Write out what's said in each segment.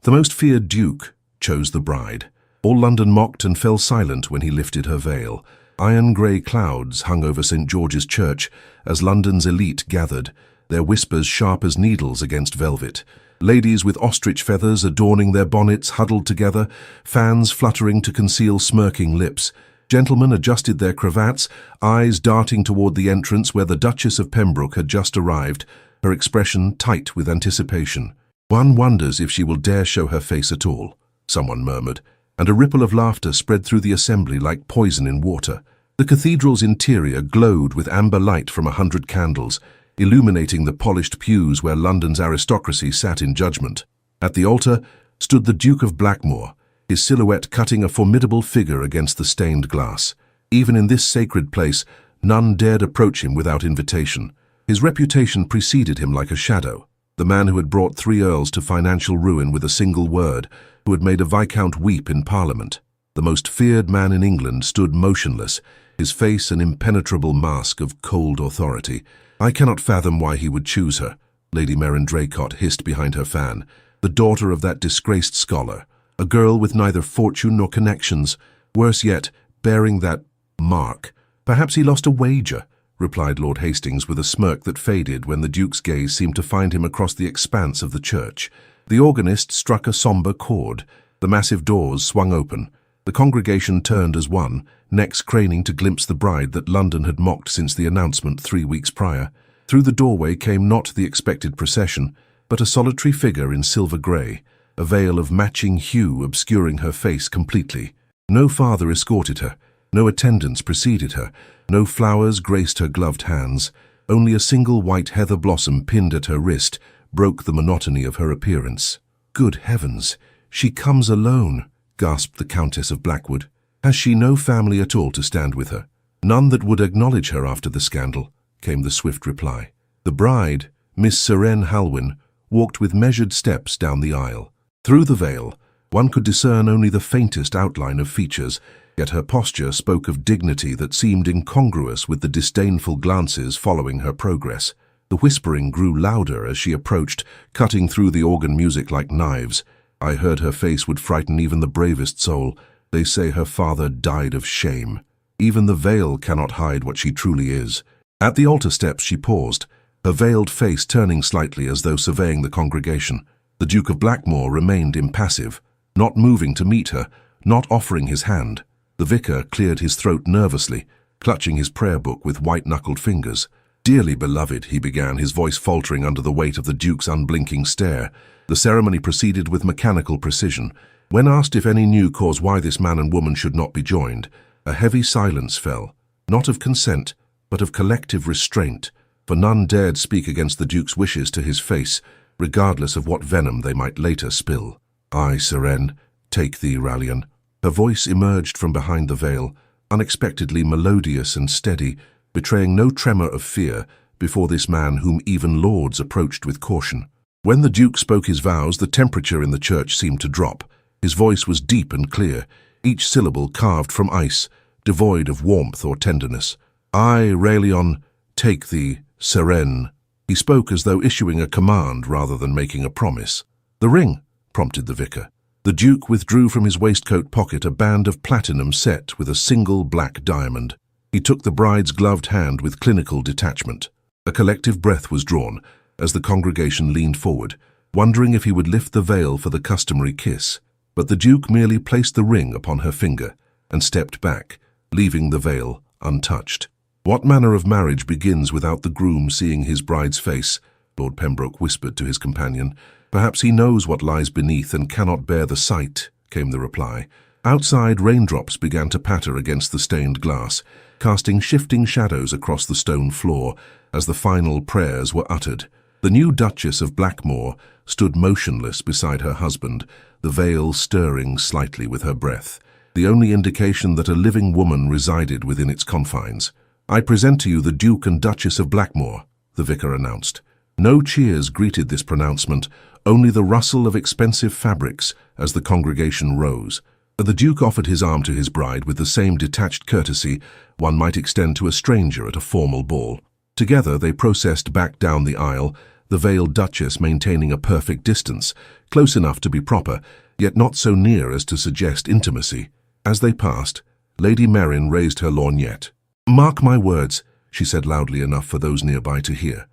The most feared duke chose the bride. All London mocked and fell silent when he lifted her veil. Iron-grey clouds hung over St. George's Church as London's elite gathered, their whispers sharp as needles against velvet. Ladies with ostrich feathers adorning their bonnets huddled together, fans fluttering to conceal smirking lips. Gentlemen adjusted their cravats, eyes darting toward the entrance where the Duchess of Pembroke had just arrived, her expression tight with anticipation. "One wonders if she will dare show her face at all," someone murmured, and a ripple of laughter spread through the assembly like poison in water. The cathedral's interior glowed with amber light from 100 candles, illuminating the polished pews where London's aristocracy sat in judgment. At the altar stood the Duke of Blackmore, his silhouette cutting a formidable figure against the stained glass. Even in this sacred place, none dared approach him without invitation. His reputation preceded him like a shadow. The man who had brought 3 earls to financial ruin with a single word, who had made a viscount weep in Parliament. The most feared man in England stood motionless, his face an impenetrable mask of cold authority. "I cannot fathom why he would choose her," Lady Maren Draycott hissed behind her fan. "The daughter of that disgraced scholar, a girl with neither fortune nor connections, worse yet, bearing that mark. Perhaps he lost a wager," replied Lord Hastings with a smirk that faded when the Duke's gaze seemed to find him across the expanse of the church. The organist struck a sombre chord. The massive doors swung open. The congregation turned as one, necks craning to glimpse the bride that London had mocked since the announcement 3 weeks prior. Through the doorway came not the expected procession, but a solitary figure in silver grey, a veil of matching hue obscuring her face completely. No father escorted her, no attendants preceded her, no flowers graced her gloved hands. Only a single white heather blossom pinned at her wrist broke the monotony of her appearance. "Good heavens, she comes alone," gasped the Countess of Blackwood. "Has she no family at all to stand with her?" "None that would acknowledge her after the scandal," came the swift reply. The bride, Miss Serene Halwyn, walked with measured steps down the aisle. Through the veil, one could discern only the faintest outline of features, yet her posture spoke of dignity that seemed incongruous with the disdainful glances following her progress. The whispering grew louder as she approached, cutting through the organ music like knives. "I heard her face would frighten even the bravest soul. They say her father died of shame. Even the veil cannot hide what she truly is." At the altar steps she paused, her veiled face turning slightly as though surveying the congregation. The Duke of Blackmore remained impassive, not moving to meet her, not offering his hand. The vicar cleared his throat nervously, clutching his prayer book with white-knuckled fingers. "Dearly beloved," he began, his voice faltering under the weight of the Duke's unblinking stare. The ceremony proceeded with mechanical precision. When asked if any knew cause why this man and woman should not be joined, a heavy silence fell, not of consent, but of collective restraint, for none dared speak against the Duke's wishes to his face, regardless of what venom they might later spill. "I, Serene, take thee, Rallian." Her voice emerged from behind the veil, unexpectedly melodious and steady, betraying no tremor of fear before this man whom even lords approached with caution. When the Duke spoke his vows, the temperature in the church seemed to drop. His voice was deep and clear, each syllable carved from ice, devoid of warmth or tenderness. "I, Rallian, take thee, Serene." He spoke as though issuing a command rather than making a promise. "The ring," prompted the vicar. The Duke withdrew from his waistcoat pocket a band of platinum set with a single black diamond. He took the bride's gloved hand with clinical detachment. A collective breath was drawn as the congregation leaned forward, wondering if he would lift the veil for the customary kiss. But the Duke merely placed the ring upon her finger and stepped back, leaving the veil untouched. "What manner of marriage begins without the groom seeing his bride's face?" Lord Pembroke whispered to his companion. "Perhaps he knows what lies beneath and cannot bear the sight," came the reply. Outside, raindrops began to patter against the stained glass, casting shifting shadows across the stone floor as the final prayers were uttered. The new Duchess of Blackmore stood motionless beside her husband, the veil stirring slightly with her breath, the only indication that a living woman resided within its confines. "I present to you the Duke and Duchess of Blackmore," the vicar announced. No cheers greeted this pronouncement, only the rustle of expensive fabrics as the congregation rose. The Duke offered his arm to his bride with the same detached courtesy one might extend to a stranger at a formal ball. Together they processed back down the aisle, the veiled Duchess maintaining a perfect distance, close enough to be proper, yet not so near as to suggest intimacy. As they passed, Lady Merryn raised her lorgnette. "Mark my words," she said loudly enough for those nearby to hear.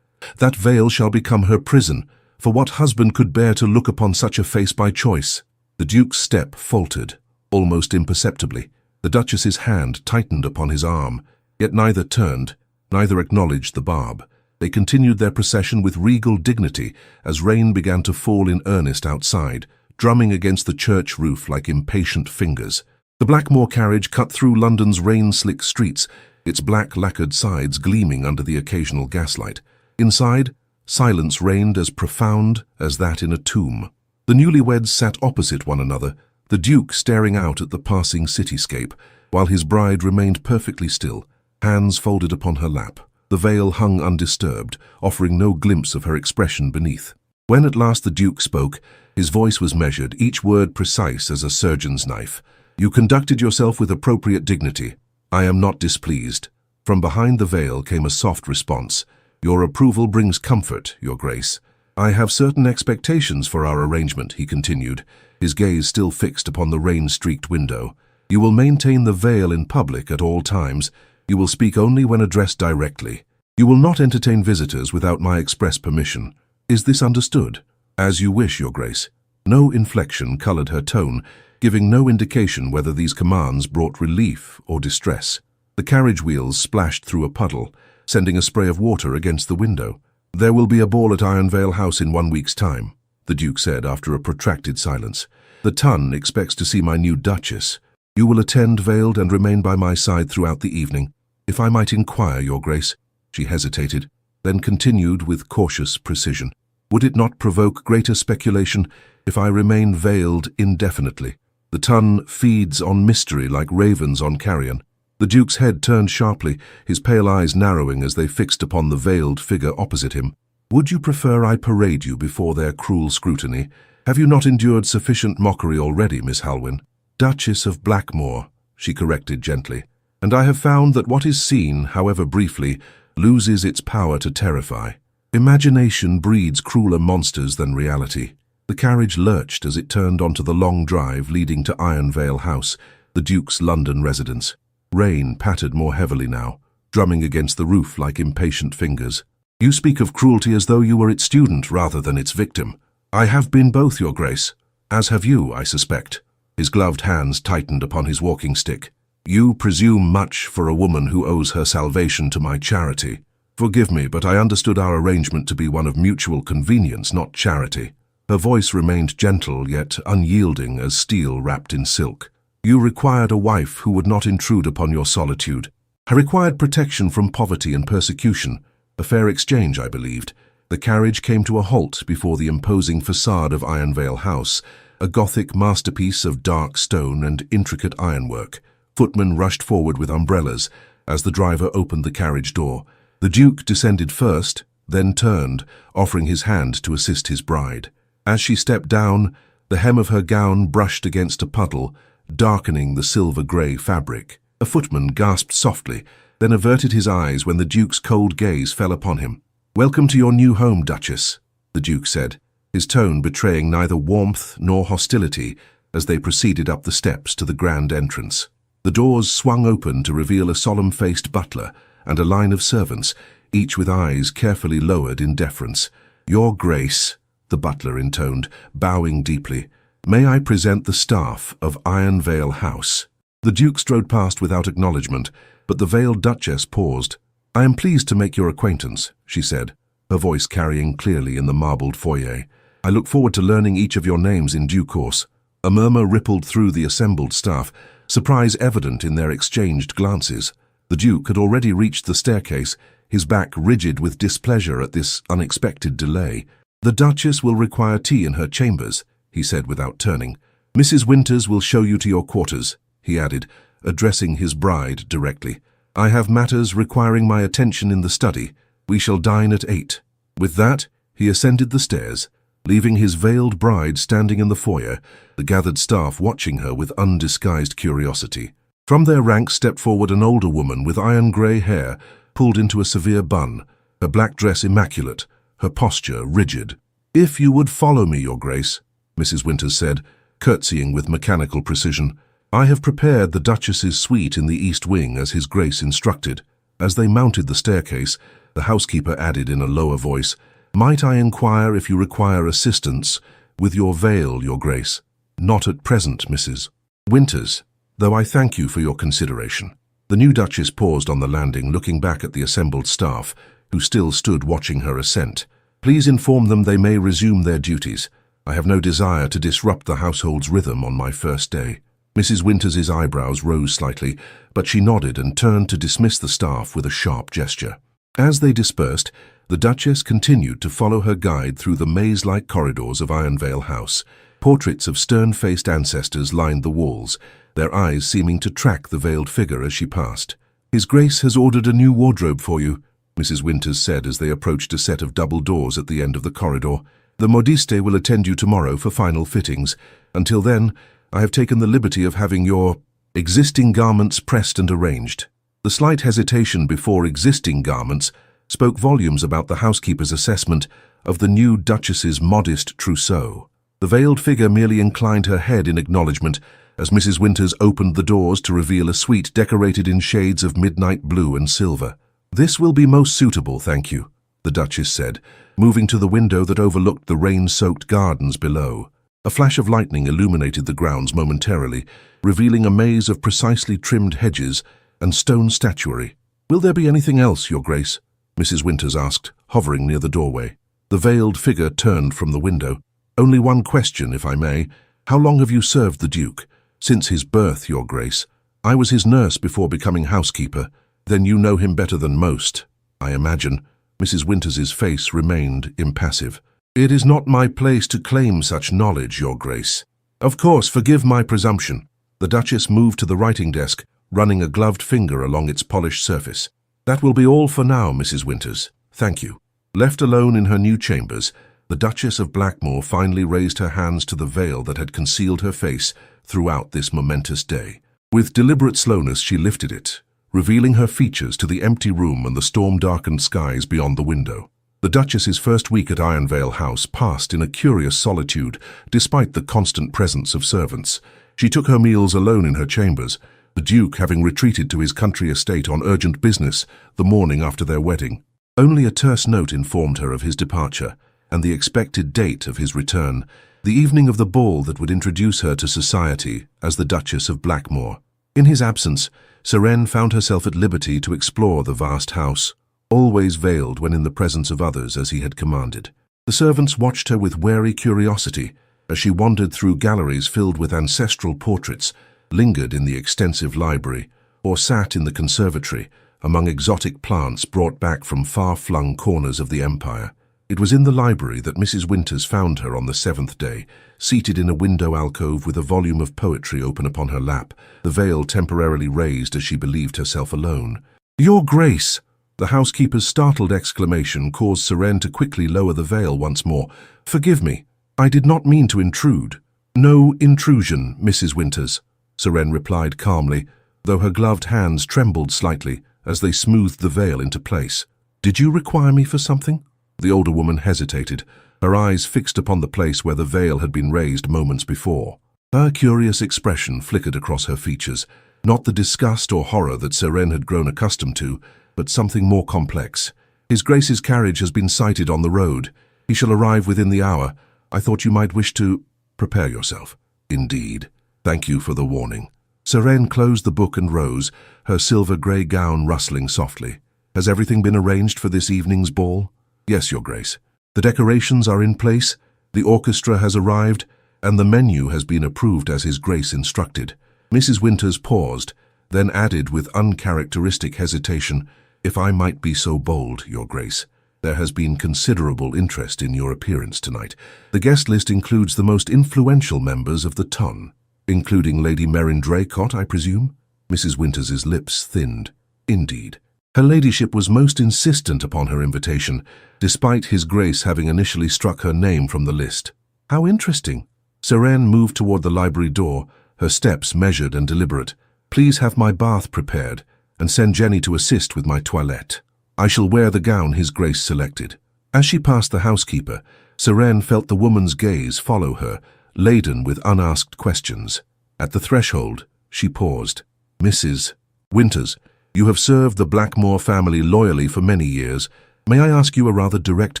"That veil shall become her prison, for what husband could bear to look upon such a face by choice?" The Duke's step faltered, almost imperceptibly. The Duchess's hand tightened upon his arm, yet neither turned, neither acknowledged the barb. They continued their procession with regal dignity as rain began to fall in earnest outside, drumming against the church roof like impatient fingers. The Blackmore carriage cut through London's rain-slick streets, its black lacquered sides gleaming under the occasional gaslight. Inside, silence reigned as profound as that in a tomb. The newlyweds sat opposite one another, the Duke staring out at the passing cityscape, while his bride remained perfectly still, hands folded upon her lap. The veil hung undisturbed, offering no glimpse of her expression beneath. When at last the Duke spoke, his voice was measured, each word precise as a surgeon's knife. "You conducted yourself with appropriate dignity. I am not displeased." From behind the veil came a soft response. "Your approval brings comfort, Your Grace." "I have certain expectations for our arrangement," he continued, his gaze still fixed upon the rain-streaked window. "You will maintain the veil in public at all times. You will speak only when addressed directly. You will not entertain visitors without my express permission. Is this understood?" "As you wish, Your Grace." No inflection colored her tone, giving no indication whether these commands brought relief or distress. The carriage wheels splashed through a puddle, sending a spray of water against the window. "There will be a ball at Ironvale House in 1 week's time," the Duke said after a protracted silence. "The Ton expects to see my new Duchess. You will attend veiled and remain by my side throughout the evening. If I might inquire, Your Grace." She hesitated, then continued with cautious precision. "Would it not provoke greater speculation if I remain veiled indefinitely? The Ton feeds on mystery like ravens on carrion." The Duke's head turned sharply, his pale eyes narrowing as they fixed upon the veiled figure opposite him. "Would you prefer I parade you before their cruel scrutiny? Have you not endured sufficient mockery already, Miss Halwyn?" "Duchess of Blackmore," she corrected gently. "And I have found that what is seen, however briefly, loses its power to terrify. Imagination breeds crueler monsters than reality." The carriage lurched as it turned onto the long drive leading to Ironvale House, the Duke's London residence. Rain pattered more heavily now, drumming against the roof like impatient fingers. "You speak of cruelty as though you were its student rather than its victim." "I have been both, Your Grace. As have you, I suspect." His gloved hands tightened upon his walking stick. "You presume much for a woman who owes her salvation to my charity. Forgive me, but I understood our arrangement to be one of mutual convenience, not charity." Her voice remained gentle yet unyielding as steel wrapped in silk. "You required a wife who would not intrude upon your solitude. I required protection from poverty and persecution. A fair exchange, I believed." The carriage came to a halt before the imposing facade of Ironvale House, a Gothic masterpiece of dark stone and intricate ironwork. Footmen rushed forward with umbrellas as the driver opened the carriage door. The Duke descended first, then turned, offering his hand to assist his bride. As she stepped down, the hem of her gown brushed against a puddle, darkening the silver-grey fabric. A footman gasped softly, then averted his eyes when the Duke's cold gaze fell upon him. "Welcome to your new home, Duchess," the Duke said, his tone betraying neither warmth nor hostility as they proceeded up the steps to the grand entrance. The doors swung open to reveal a solemn-faced butler and a line of servants, each with eyes carefully lowered in deference. "Your Grace," the butler intoned, bowing deeply, "may I present the staff of Ironvale House?" The Duke strode past without acknowledgement, but the veiled Duchess paused. "I am pleased to make your acquaintance," she said, her voice carrying clearly in the marbled foyer. "I look forward to learning each of your names in due course." A murmur rippled through the assembled staff, surprise evident in their exchanged glances. The Duke had already reached the staircase, his back rigid with displeasure at this unexpected delay. "The Duchess will require tea in her chambers," he said without turning. "Mrs. Winters will show you to your quarters," he added, addressing his bride directly. "I have matters requiring my attention in the study. We shall dine at 8. With that, he ascended the stairs, leaving his veiled bride standing in the foyer, the gathered staff watching her with undisguised curiosity. From their ranks stepped forward an older woman with iron-grey hair pulled into a severe bun, her black dress immaculate, her posture rigid. "If you would follow me, Your Grace," Mrs. Winters said, curtsying with mechanical precision. "I have prepared the Duchess's suite in the East Wing as His Grace instructed." As they mounted the staircase, the housekeeper added in a lower voice, "Might I inquire if you require assistance with your veil, Your Grace?" "Not at present, Mrs. Winters, though I thank you for your consideration." The new Duchess paused on the landing, looking back at the assembled staff, who still stood watching her ascent. "Please inform them they may resume their duties. I have no desire to disrupt the household's rhythm on my first day." Mrs. Winters's eyebrows rose slightly, but she nodded and turned to dismiss the staff with a sharp gesture. As they dispersed, the Duchess continued to follow her guide through the maze-like corridors of Ironvale House. Portraits of stern-faced ancestors lined the walls, their eyes seeming to track the veiled figure as she passed. "His Grace has ordered a new wardrobe for you," Mrs. Winters said as they approached a set of double doors at the end of the corridor. "The modiste will attend you tomorrow for final fittings. Until then, I have taken the liberty of having your existing garments pressed and arranged." The slight hesitation before existing garments spoke volumes about the housekeeper's assessment of the new Duchess's modest trousseau. The veiled figure merely inclined her head in acknowledgement as Mrs. Winters opened the doors to reveal a suite decorated in shades of midnight blue and silver. "This will be most suitable, thank you," the Duchess said, moving to the window that overlooked the rain-soaked gardens below. A flash of lightning illuminated the grounds momentarily, revealing a maze of precisely trimmed hedges and stone statuary. "Will there be anything else, Your Grace?" Mrs. Winters asked, hovering near the doorway. The veiled figure turned from the window. "Only one question, if I may. How long have you served the Duke?" "Since his birth, Your Grace. I was his nurse before becoming housekeeper. Then you know him better than most, I imagine." Mrs. Winters's face remained impassive. "It is not my place to claim such knowledge, Your Grace." "Of course, forgive my presumption." The Duchess moved to the writing desk, running a gloved finger along its polished surface. "That will be all for now, Mrs. Winters. Thank you." Left alone in her new chambers, the Duchess of Blackmore finally raised her hands to the veil that had concealed her face throughout this momentous day. With deliberate slowness, she lifted it, revealing her features to the empty room and the storm-darkened skies beyond the window. The Duchess's first week at Ironvale House passed in a curious solitude, despite the constant presence of servants. She took her meals alone in her chambers, the Duke having retreated to his country estate on urgent business the morning after their wedding. Only a terse note informed her of his departure and the expected date of his return, the evening of the ball that would introduce her to society as the Duchess of Blackmore. In his absence, Serene found herself at liberty to explore the vast house, always veiled when in the presence of others as he had commanded. The servants watched her with wary curiosity as she wandered through galleries filled with ancestral portraits, lingered in the extensive library, or sat in the conservatory among exotic plants brought back from far-flung corners of the empire. It was in the library that Mrs. Winters found her on the 7th day, seated in a window alcove with a volume of poetry open upon her lap, the veil temporarily raised as she believed herself alone. "Your Grace!" The housekeeper's startled exclamation caused Serene to quickly lower the veil once more. "Forgive me. I did not mean to intrude." "No intrusion, Mrs. Winters," Serene replied calmly, though her gloved hands trembled slightly as they smoothed the veil into place. "Did you require me for something?" The older woman hesitated, her eyes fixed upon the place where the veil had been raised moments before. A curious expression flickered across her features, not the disgust or horror that Serene had grown accustomed to, but something more complex. "His Grace's carriage has been sighted on the road. He shall arrive within the hour. I thought you might wish to prepare yourself." "Indeed. Thank you for the warning." Serene closed the book and rose, her silver-grey gown rustling softly. "Has everything been arranged for this evening's ball?" "Yes, Your Grace. The decorations are in place, the orchestra has arrived, and the menu has been approved as His Grace instructed." Mrs. Winters paused, then added with uncharacteristic hesitation, "If I might be so bold, Your Grace, there has been considerable interest in your appearance tonight. The guest list includes the most influential members of the ton." "Including Lady Meryn Draycott, I presume?" Mrs. Winters's lips thinned. "Indeed. Her ladyship was most insistent upon her invitation, despite His Grace having initially struck her name from the list." "How interesting." Serene moved toward the library door, her steps measured and deliberate. "Please have my bath prepared, and send Jenny to assist with my toilette. I shall wear the gown His Grace selected." As she passed the housekeeper, Sirene felt the woman's gaze follow her, laden with unasked questions. At the threshold, she paused. "Mrs. Winters, you have served the Blackmore family loyally for many years. May I ask you a rather direct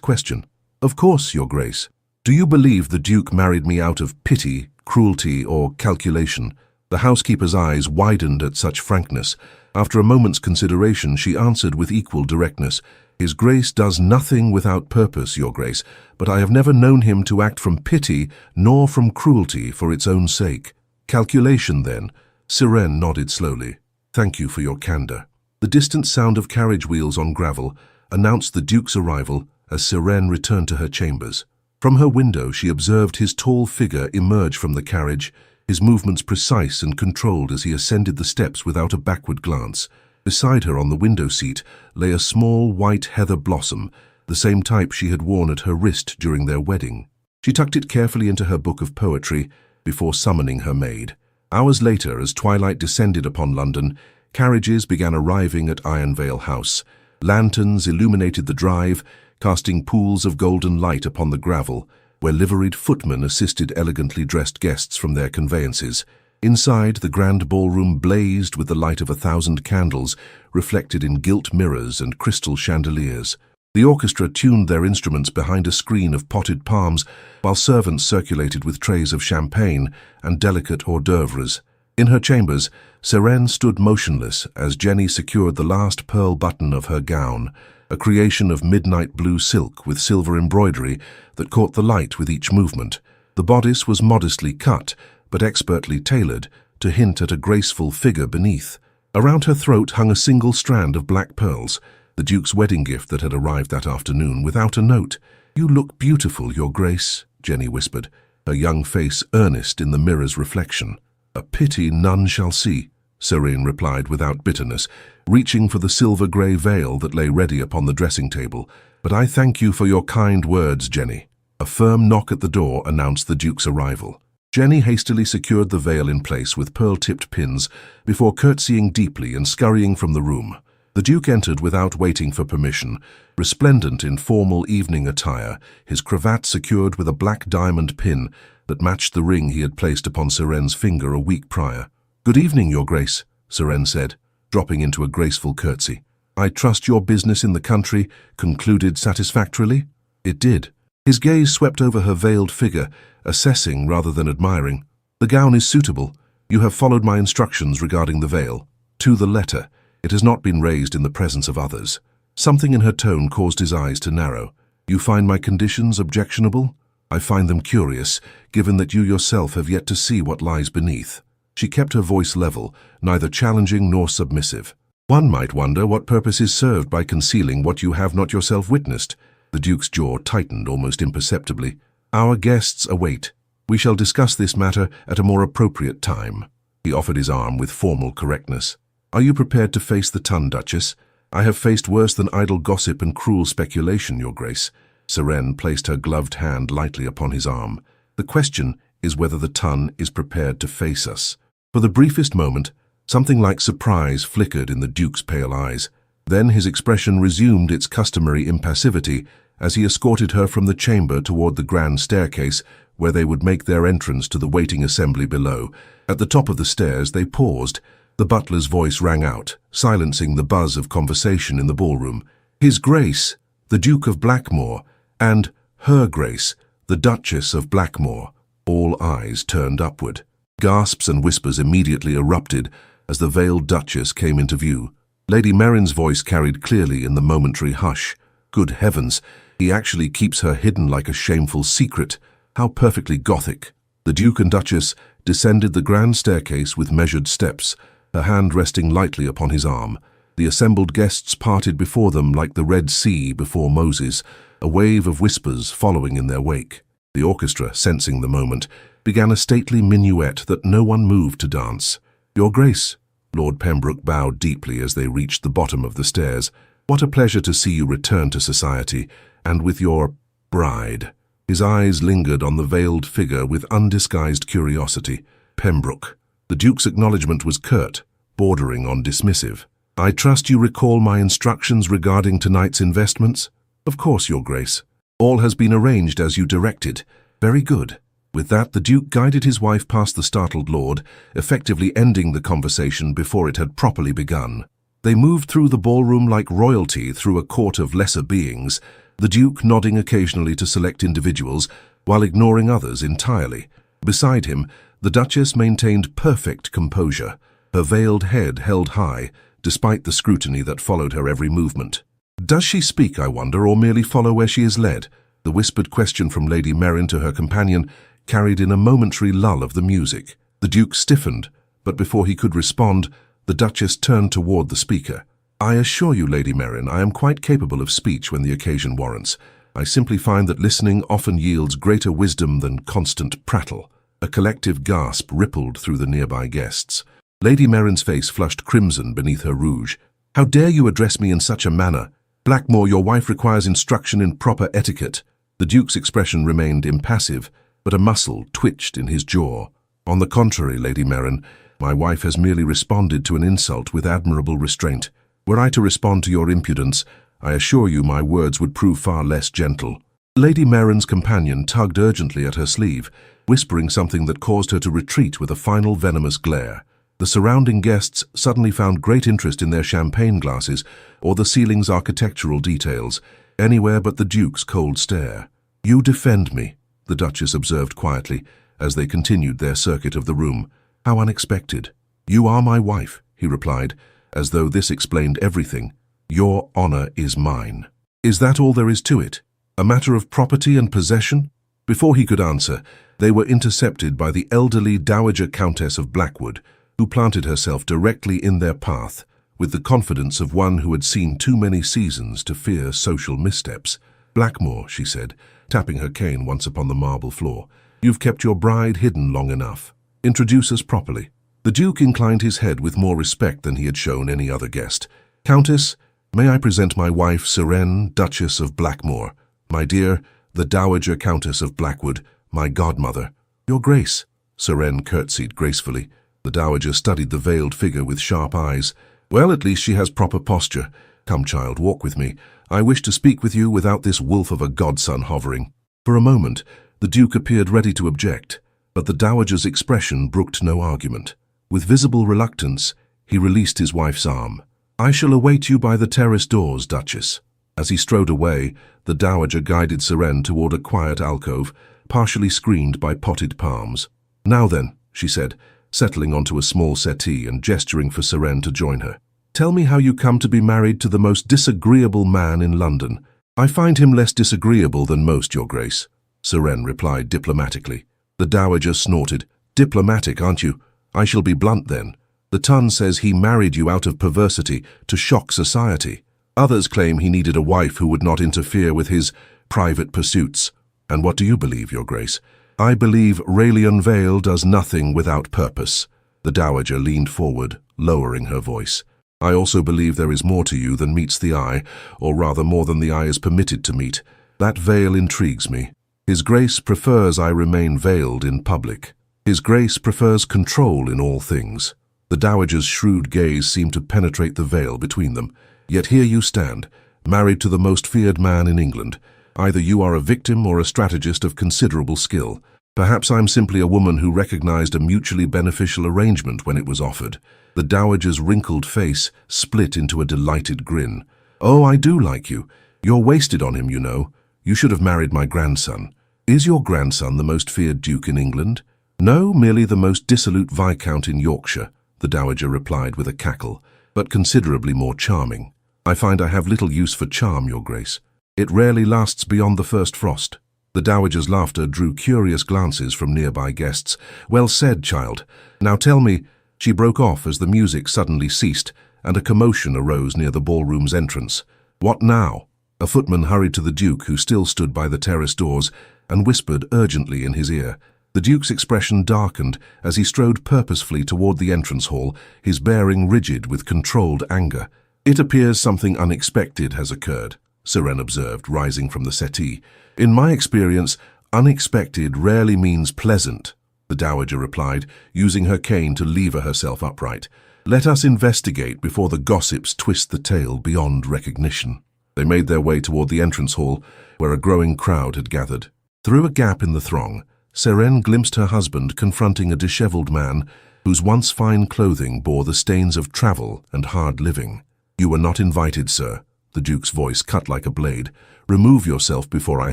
question?" "Of course, Your Grace." "Do you believe the Duke married me out of pity, cruelty, or calculation?" The housekeeper's eyes widened at such frankness. After a moment's consideration, she answered with equal directness, "His Grace does nothing without purpose, Your Grace, but I have never known him to act from pity nor from cruelty for its own sake." "Calculation, then?" Sirene nodded slowly. "Thank you for your candor." The distant sound of carriage wheels on gravel announced the Duke's arrival as Sirene returned to her chambers. From her window, she observed his tall figure emerge from the carriage, his movements precise and controlled as he ascended the steps without a backward glance. Beside her on the window seat lay a small white heather blossom, the same type she had worn at her wrist during their wedding. She tucked it carefully into her book of poetry before summoning her maid. Hours later, as twilight descended upon London, carriages began arriving at Ironvale House. Lanterns illuminated the drive, casting pools of golden light upon the gravel, where liveried footmen assisted elegantly dressed guests from their conveyances. Inside, the grand ballroom blazed with the light of 1,000 candles, reflected in gilt mirrors and crystal chandeliers. The orchestra tuned their instruments behind a screen of potted palms, while servants circulated with trays of champagne and delicate hors d'oeuvres. In her chambers, Sirene stood motionless as Jenny secured the last pearl button of her gown, a creation of midnight blue silk with silver embroidery that caught the light with each movement. The bodice was modestly cut, but expertly tailored to hint at a graceful figure beneath. Around her throat hung a single strand of black pearls, the Duke's wedding gift that had arrived that afternoon without a note. "You look beautiful, Your Grace," Jenny whispered, her young face earnest in the mirror's reflection. "A pity none shall see," Sirene replied without bitterness, reaching for the silver-grey veil that lay ready upon the dressing table. "But I thank you for your kind words, Jenny." A firm knock at the door announced the Duke's arrival. Jenny hastily secured the veil in place with pearl-tipped pins before curtsying deeply and scurrying from the room. The Duke entered without waiting for permission, resplendent in formal evening attire, his cravat secured with a black diamond pin that matched the ring he had placed upon Sirene's finger a week prior. "Good evening, Your Grace," Sirene said, dropping into a graceful curtsy. "I trust your business in the country concluded satisfactorily?" It did. His gaze swept over her veiled figure, assessing rather than admiring. "The gown is suitable. You have followed my instructions regarding the veil. To the letter. It has not been raised in the presence of others." Something in her tone caused his eyes to narrow. "You find my conditions objectionable?" "I find them curious, given that you yourself have yet to see what lies beneath." She kept her voice level, neither challenging nor submissive. "One might wonder what purpose is served by concealing what you have not yourself witnessed." The Duke's jaw tightened almost imperceptibly. "Our guests await. We shall discuss this matter at a more appropriate time." He offered his arm with formal correctness. "Are you prepared to face the ton, Duchess? I have faced worse than idle gossip and cruel speculation, Your Grace." Sirene placed her gloved hand lightly upon his arm. "The question is whether the ton is prepared to face us." For the briefest moment, something like surprise flickered in the Duke's pale eyes. Then his expression resumed its customary impassivity as he escorted her from the chamber toward the grand staircase, where they would make their entrance to the waiting assembly below. At the top of the stairs they paused. The butler's voice rang out, silencing the buzz of conversation in the ballroom. "His Grace, the Duke of Blackmore, and Her Grace, the Duchess of Blackmore." All eyes turned upward. Gasps and whispers immediately erupted as the veiled Duchess came into view. Lady Merrin's voice carried clearly in the momentary hush. "Good heavens, he actually keeps her hidden like a shameful secret. How perfectly Gothic." The Duke and Duchess descended the grand staircase with measured steps, her hand resting lightly upon his arm. The assembled guests parted before them like the Red Sea before Moses, a wave of whispers following in their wake. The orchestra, sensing the moment, began a stately minuet that no one moved to dance. "Your Grace," Lord Pembroke bowed deeply as they reached the bottom of the stairs. "What a pleasure to see you return to society, and with your bride." His eyes lingered on the veiled figure with undisguised curiosity. "Pembroke." The Duke's acknowledgement was curt, bordering on dismissive. "I trust you recall my instructions regarding tonight's investments?" "Of course, Your Grace. All has been arranged as you directed. Very good." With that, the Duke guided his wife past the startled lord, effectively ending the conversation before it had properly begun. They moved through the ballroom like royalty through a court of lesser beings, the Duke nodding occasionally to select individuals, while ignoring others entirely. Beside him, the Duchess maintained perfect composure, her veiled head held high, despite the scrutiny that followed her every movement. "Does she speak, I wonder, or merely follow where she is led?" The whispered question from Lady Merryn to her companion carried in a momentary lull of the music. The Duke stiffened, but before he could respond, the Duchess turned toward the speaker. "I assure you, Lady Merryn, I am quite capable of speech when the occasion warrants. I simply find that listening often yields greater wisdom than constant prattle." A collective gasp rippled through the nearby guests. Lady Merryn's face flushed crimson beneath her rouge. "How dare you address me in such a manner? Blackmore, your wife requires instruction in proper etiquette." The Duke's expression remained impassive, but a muscle twitched in his jaw. "On the contrary, Lady Merryn, my wife has merely responded to an insult with admirable restraint. Were I to respond to your impudence, I assure you my words would prove far less gentle." Lady Merryn's companion tugged urgently at her sleeve, whispering something that caused her to retreat with a final venomous glare. The surrounding guests suddenly found great interest in their champagne glasses or the ceiling's architectural details, anywhere but the Duke's cold stare. "You defend me," the Duchess observed quietly, as they continued their circuit of the room. "How unexpected." "You are my wife," he replied, as though this explained everything. "Your honor is mine." "Is that all there is to it? A matter of property and possession?" Before he could answer, they were intercepted by the elderly Dowager Countess of Blackwood, who planted herself directly in their path, with the confidence of one who had seen too many seasons to fear social missteps. "Blackmore," she said, tapping her cane once upon the marble floor, "you've kept your bride hidden long enough. Introduce us properly." The Duke inclined his head with more respect than he had shown any other guest. "Countess, may I present my wife, Sirene, Duchess of Blackmore. My dear, the Dowager Countess of Blackwood, my godmother." "Your Grace." Sirene curtsied gracefully. The Dowager studied the veiled figure with sharp eyes. "Well, at least she has proper posture. Come, child, walk with me. I wish to speak with you without this wolf of a godson hovering." For a moment, the Duke appeared ready to object, but the Dowager's expression brooked no argument. With visible reluctance, he released his wife's arm. "I shall await you by the terrace doors, Duchess." As he strode away, the Dowager guided Sirene toward a quiet alcove, partially screened by potted palms. "Now then," she said, settling onto a small settee and gesturing for Sirene to join her. "Tell me how you come to be married to the most disagreeable man in London." "I find him less disagreeable than most, Your Grace," Sirene replied diplomatically. The Dowager snorted. "Diplomatic, aren't you? I shall be blunt then. The Tun says he married you out of perversity to shock society. Others claim he needed a wife who would not interfere with his private pursuits. And what do you believe, Your Grace?" "I believe Raelian Vale does nothing without purpose." The Dowager leaned forward, lowering her voice. "I also believe there is more to you than meets the eye, or rather more than the eye is permitted to meet. That veil intrigues me. His Grace prefers I remain veiled in public. His Grace prefers control in all things." The Dowager's shrewd gaze seemed to penetrate the veil between them. "Yet here you stand, married to the most feared man in England. Either you are a victim or a strategist of considerable skill. Perhaps I'm simply a woman who recognized a mutually beneficial arrangement when it was offered." The Dowager's wrinkled face split into a delighted grin. "Oh, I do like you. You're wasted on him, you know. You should have married my grandson." "Is your grandson the most feared duke in England?" "No, merely the most dissolute viscount in Yorkshire," the Dowager replied with a cackle, "but considerably more charming." "I find I have little use for charm, Your Grace. It rarely lasts beyond the first frost." The Dowager's laughter drew curious glances from nearby guests. "Well said, child. Now tell me—" She broke off as the music suddenly ceased, and a commotion arose near the ballroom's entrance. "What now?" A footman hurried to the Duke, who still stood by the terrace doors, and whispered urgently in his ear. The Duke's expression darkened as he strode purposefully toward the entrance hall, his bearing rigid with controlled anger. "It appears something unexpected has occurred," Sirene observed, rising from the settee. "In my experience, unexpected rarely means pleasant," the Dowager replied, using her cane to lever herself upright. "Let us investigate before the gossips twist the tale beyond recognition." They made their way toward the entrance hall, where a growing crowd had gathered. Through a gap in the throng, Seren glimpsed her husband confronting a disheveled man whose once fine clothing bore the stains of travel and hard living. "You were not invited, sir," the Duke's voice cut like a blade. "Remove yourself before I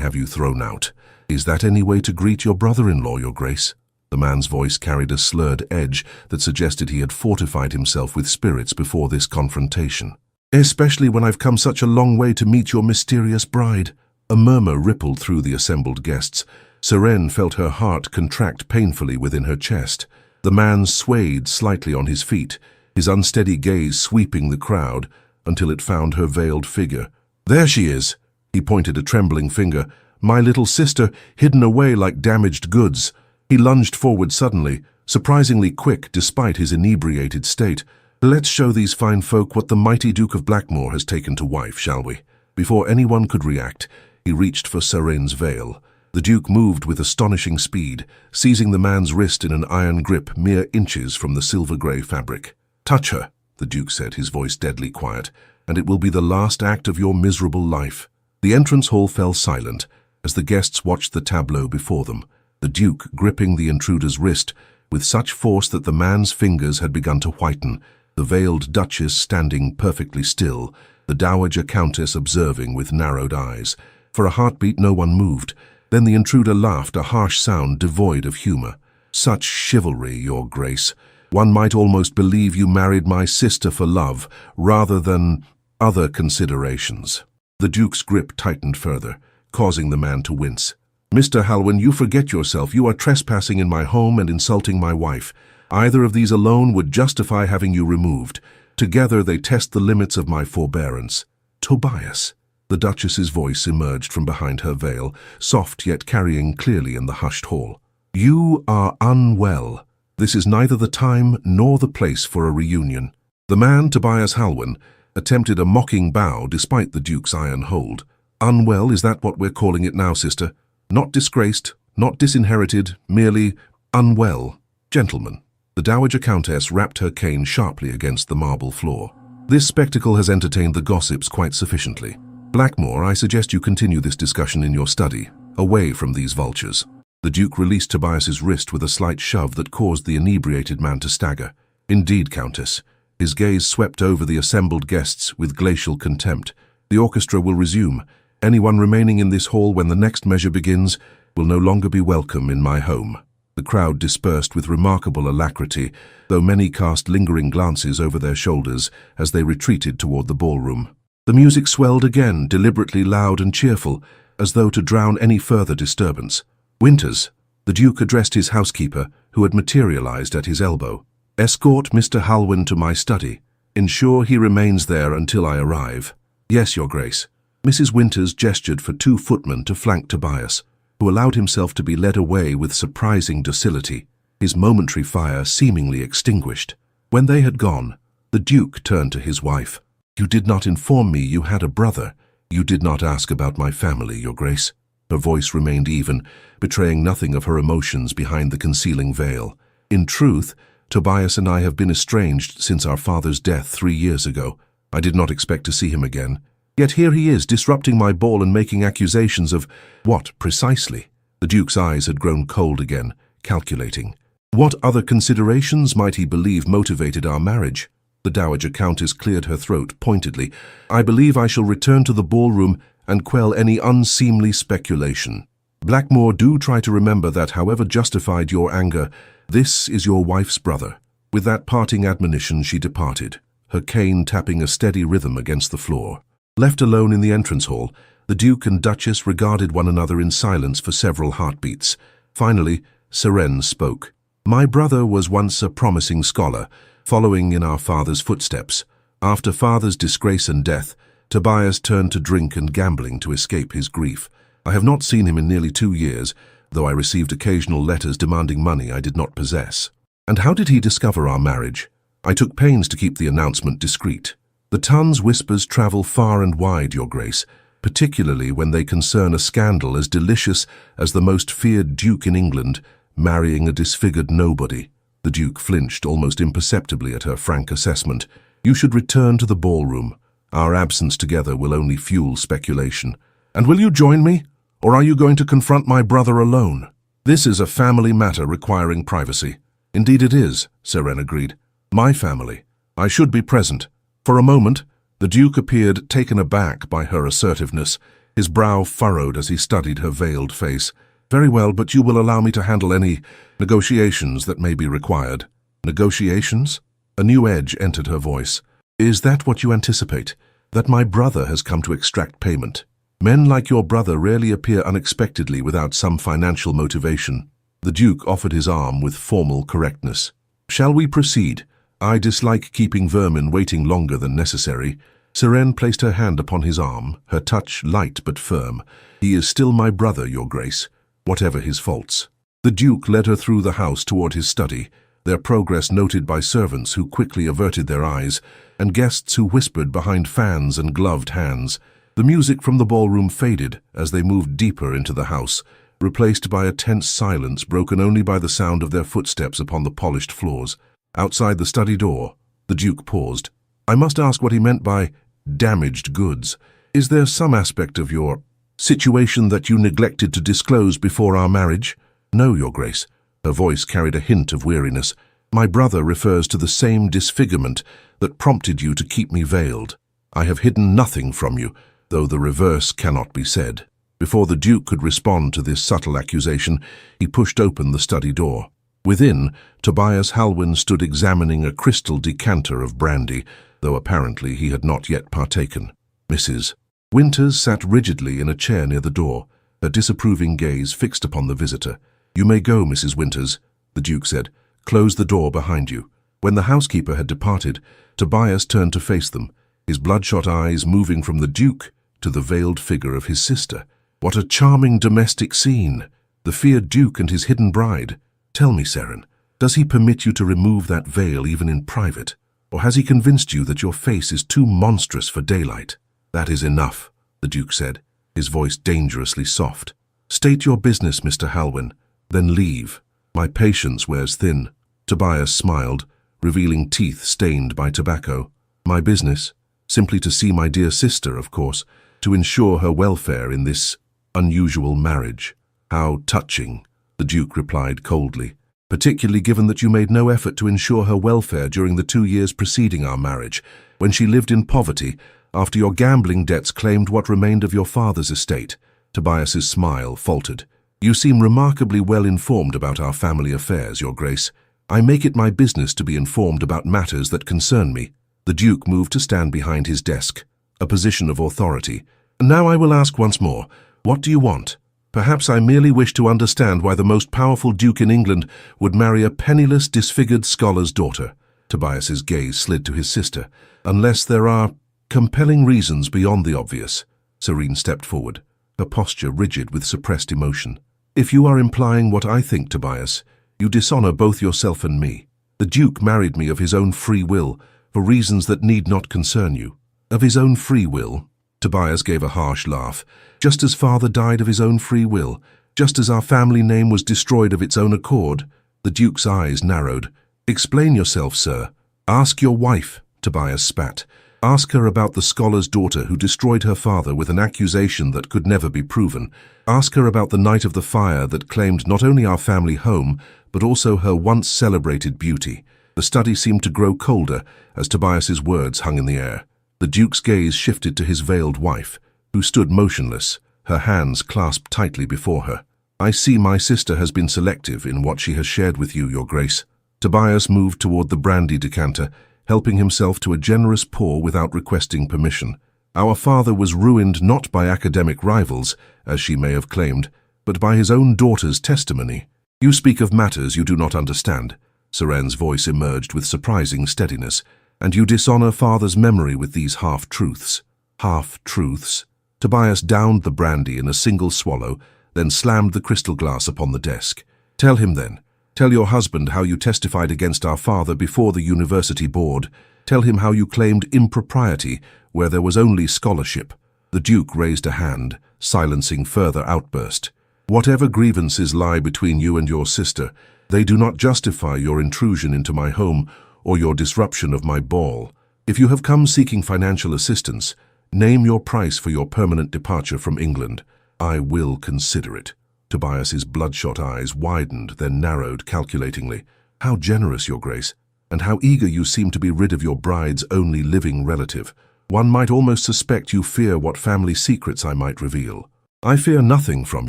have you thrown out. Is that any way to greet your brother-in-law, your grace?" The man's voice carried a slurred edge that suggested he had fortified himself with spirits before this confrontation. "Especially when I've come such a long way to meet your mysterious bride." A murmur rippled through the assembled guests. Seren felt her heart contract painfully within her chest. The man swayed slightly on his feet, his unsteady gaze sweeping the crowd until it found her veiled figure. "There she is!" He pointed a trembling finger. "My little sister, hidden away like damaged goods." He lunged forward suddenly, surprisingly quick despite his inebriated state. "Let's show these fine folk what the mighty Duke of Blackmore has taken to wife, shall we?" Before anyone could react, he reached for Seren's veil. The Duke moved with astonishing speed, seizing the man's wrist in an iron grip mere inches from the silver-grey fabric. "Touch her," the Duke said, his voice deadly quiet, "and it will be the last act of your miserable life." The entrance hall fell silent as the guests watched the tableau before them, the Duke gripping the intruder's wrist with such force that the man's fingers had begun to whiten, the veiled Duchess standing perfectly still, the Dowager Countess observing with narrowed eyes. For a heartbeat no one moved. Then the intruder laughed, a harsh sound devoid of humor. "Such chivalry, your grace. One might almost believe you married my sister for love, rather than other considerations." The Duke's grip tightened further, causing the man to wince. "Mr. Halwyn, you forget yourself. You are trespassing in my home and insulting my wife. Either of these alone would justify having you removed. Together they test the limits of my forbearance." "Tobias." The Duchess's voice emerged from behind her veil, soft yet carrying clearly in the hushed hall. "You are unwell. This is neither the time nor the place for a reunion." The man, Tobias Halwyn, attempted a mocking bow despite the Duke's iron hold. "Unwell, is that what we're calling it now, sister? Not disgraced, not disinherited, merely unwell. Gentlemen." The Dowager Countess rapped her cane sharply against the marble floor. "This spectacle has entertained the gossips quite sufficiently. Blackmore, I suggest you continue this discussion in your study, away from these vultures." The Duke released Tobias's wrist with a slight shove that caused the inebriated man to stagger. "Indeed, Countess." His gaze swept over the assembled guests with glacial contempt. "The orchestra will resume. Anyone remaining in this hall when the next measure begins will no longer be welcome in my home." The crowd dispersed with remarkable alacrity, though many cast lingering glances over their shoulders as they retreated toward the ballroom. The music swelled again, deliberately loud and cheerful, as though to drown any further disturbance. "Winters," the Duke addressed his housekeeper, who had materialized at his elbow. "Escort Mr. Halwyn to my study. Ensure he remains there until I arrive." "Yes, your grace." Mrs. Winters gestured for 2 footmen to flank Tobias, who allowed himself to be led away with surprising docility, his momentary fire seemingly extinguished. When they had gone, the Duke turned to his wife. "You did not inform me you had a brother. You did not ask about my family, your grace." Her voice remained even, betraying nothing of her emotions behind the concealing veil. "In truth, Tobias and I have been estranged since our father's death 3 years ago. I did not expect to see him again. Yet here he is, disrupting my ball and making accusations of—" "What, precisely?" The Duke's eyes had grown cold again, calculating. "What other considerations might he believe motivated our marriage?" The Dowager Countess cleared her throat pointedly. "I believe I shall return to the ballroom and quell any unseemly speculation. Blackmore, do try to remember that however justified your anger, this is your wife's brother." With that parting admonition she departed, her cane tapping a steady rhythm against the floor. Left alone in the entrance hall, the Duke and Duchess regarded one another in silence for several heartbeats. Finally, Seren spoke. "My brother was once a promising scholar, following in our father's footsteps. After father's disgrace and death, Tobias turned to drink and gambling to escape his grief. I have not seen him in nearly 2 years, though I received occasional letters demanding money I did not possess." "And how did he discover our marriage?" "I took pains to keep the announcement discreet. The tongue's whispers travel far and wide, your grace, particularly when they concern a scandal as delicious as the most feared duke in England marrying a disfigured nobody." The Duke flinched almost imperceptibly at her frank assessment. "You should return to the ballroom. Our absence together will only fuel speculation. And will you join me? Or are you going to confront my brother alone? This is a family matter requiring privacy. Indeed it is, Seren agreed. My family. I should be present. For a moment, the Duke appeared taken aback by her assertiveness. His brow furrowed as he studied her veiled face. Very well, but you will allow me to handle any negotiations that may be required. Negotiations? A new edge entered her voice. Is that what you anticipate? That my brother has come to extract payment? Men like your brother rarely appear unexpectedly without some financial motivation. The Duke offered his arm with formal correctness. Shall we proceed? I dislike keeping vermin waiting longer than necessary. Seren placed her hand upon his arm, her touch light but firm. He is still my brother, Your Grace, whatever his faults. The Duke led her through the house toward his study, their progress noted by servants who quickly averted their eyes, and guests who whispered behind fans and gloved hands. The music from the ballroom faded as they moved deeper into the house, replaced by a tense silence broken only by the sound of their footsteps upon the polished floors. Outside the study door, the Duke paused. I must ask what he meant by damaged goods. Is there some aspect of your situation that you neglected to disclose before our marriage? No, Your Grace. Her voice carried a hint of weariness. My brother refers to the same disfigurement that prompted you to keep me veiled. I have hidden nothing from you, though the reverse cannot be said. Before the Duke could respond to this subtle accusation, he pushed open the study door. Within, Tobias Halwyn stood examining a crystal decanter of brandy, though apparently he had not yet partaken. Mrs. Winters sat rigidly in a chair near the door, her disapproving gaze fixed upon the visitor. You may go, Mrs. Winters, the Duke said. Close the door behind you. When the housekeeper had departed, Tobias turned to face them, his bloodshot eyes moving from the Duke to the veiled figure of his sister. What a charming domestic scene! The feared Duke and his hidden bride. Tell me, Seren, does he permit you to remove that veil even in private? Or has he convinced you that your face is too monstrous for daylight? That is enough, the Duke said, his voice dangerously soft. State your business, Mr. Halwyn, then leave. My patience wears thin. Tobias smiled, revealing teeth stained by tobacco. My business? Simply to see my dear sister, of course, to ensure her welfare in this unusual marriage. How touching, the Duke replied coldly, particularly given that you made no effort to ensure her welfare during the 2 years preceding our marriage, when she lived in poverty after your gambling debts claimed what remained of your father's estate. Tobias's smile faltered. You seem remarkably well informed about our family affairs, Your Grace. I make it my business to be informed about matters that concern me. The Duke moved to stand behind his desk, a position of authority. Now I will ask once more, what do you want? Perhaps I merely wish to understand why the most powerful duke in England would marry a penniless, disfigured scholar's daughter. Tobias's gaze slid to his sister. Unless there are compelling reasons beyond the obvious. Seren stepped forward, her posture rigid with suppressed emotion. If you are implying what I think, Tobias, you dishonor both yourself and me. The Duke married me of his own free will, for reasons that need not concern you. Of his own free will? Tobias gave a harsh laugh. Just as father died of his own free will, just as our family name was destroyed of its own accord. The Duke's eyes narrowed. Explain yourself, sir. Ask your wife, Tobias spat. Ask her about the scholar's daughter who destroyed her father with an accusation that could never be proven. Ask her about the night of the fire that claimed not only our family home, but also her once celebrated beauty. The study seemed to grow colder as Tobias's words hung in the air. The Duke's gaze shifted to his veiled wife, who stood motionless, her hands clasped tightly before her. I see my sister has been selective in what she has shared with you, Your Grace. Tobias moved toward the brandy decanter, helping himself to a generous pour without requesting permission. Our father was ruined not by academic rivals, as she may have claimed, but by his own daughter's testimony. You speak of matters you do not understand. Seren's voice emerged with surprising steadiness. And you dishonor father's memory with these half-truths. Half-truths? Tobias downed the brandy in a single swallow, then slammed the crystal glass upon the desk. Tell him then. Tell your husband how you testified against our father before the university board. Tell him how you claimed impropriety where there was only scholarship. The Duke raised a hand, silencing further outburst. Whatever grievances lie between you and your sister, they do not justify your intrusion into my home or your disruption of my ball. If you have come seeking financial assistance, name your price for your permanent departure from England. I will consider it." Tobias's bloodshot eyes widened, then narrowed calculatingly. "How generous, Your Grace, and how eager you seem to be rid of your bride's only living relative. One might almost suspect you fear what family secrets I might reveal." "I fear nothing from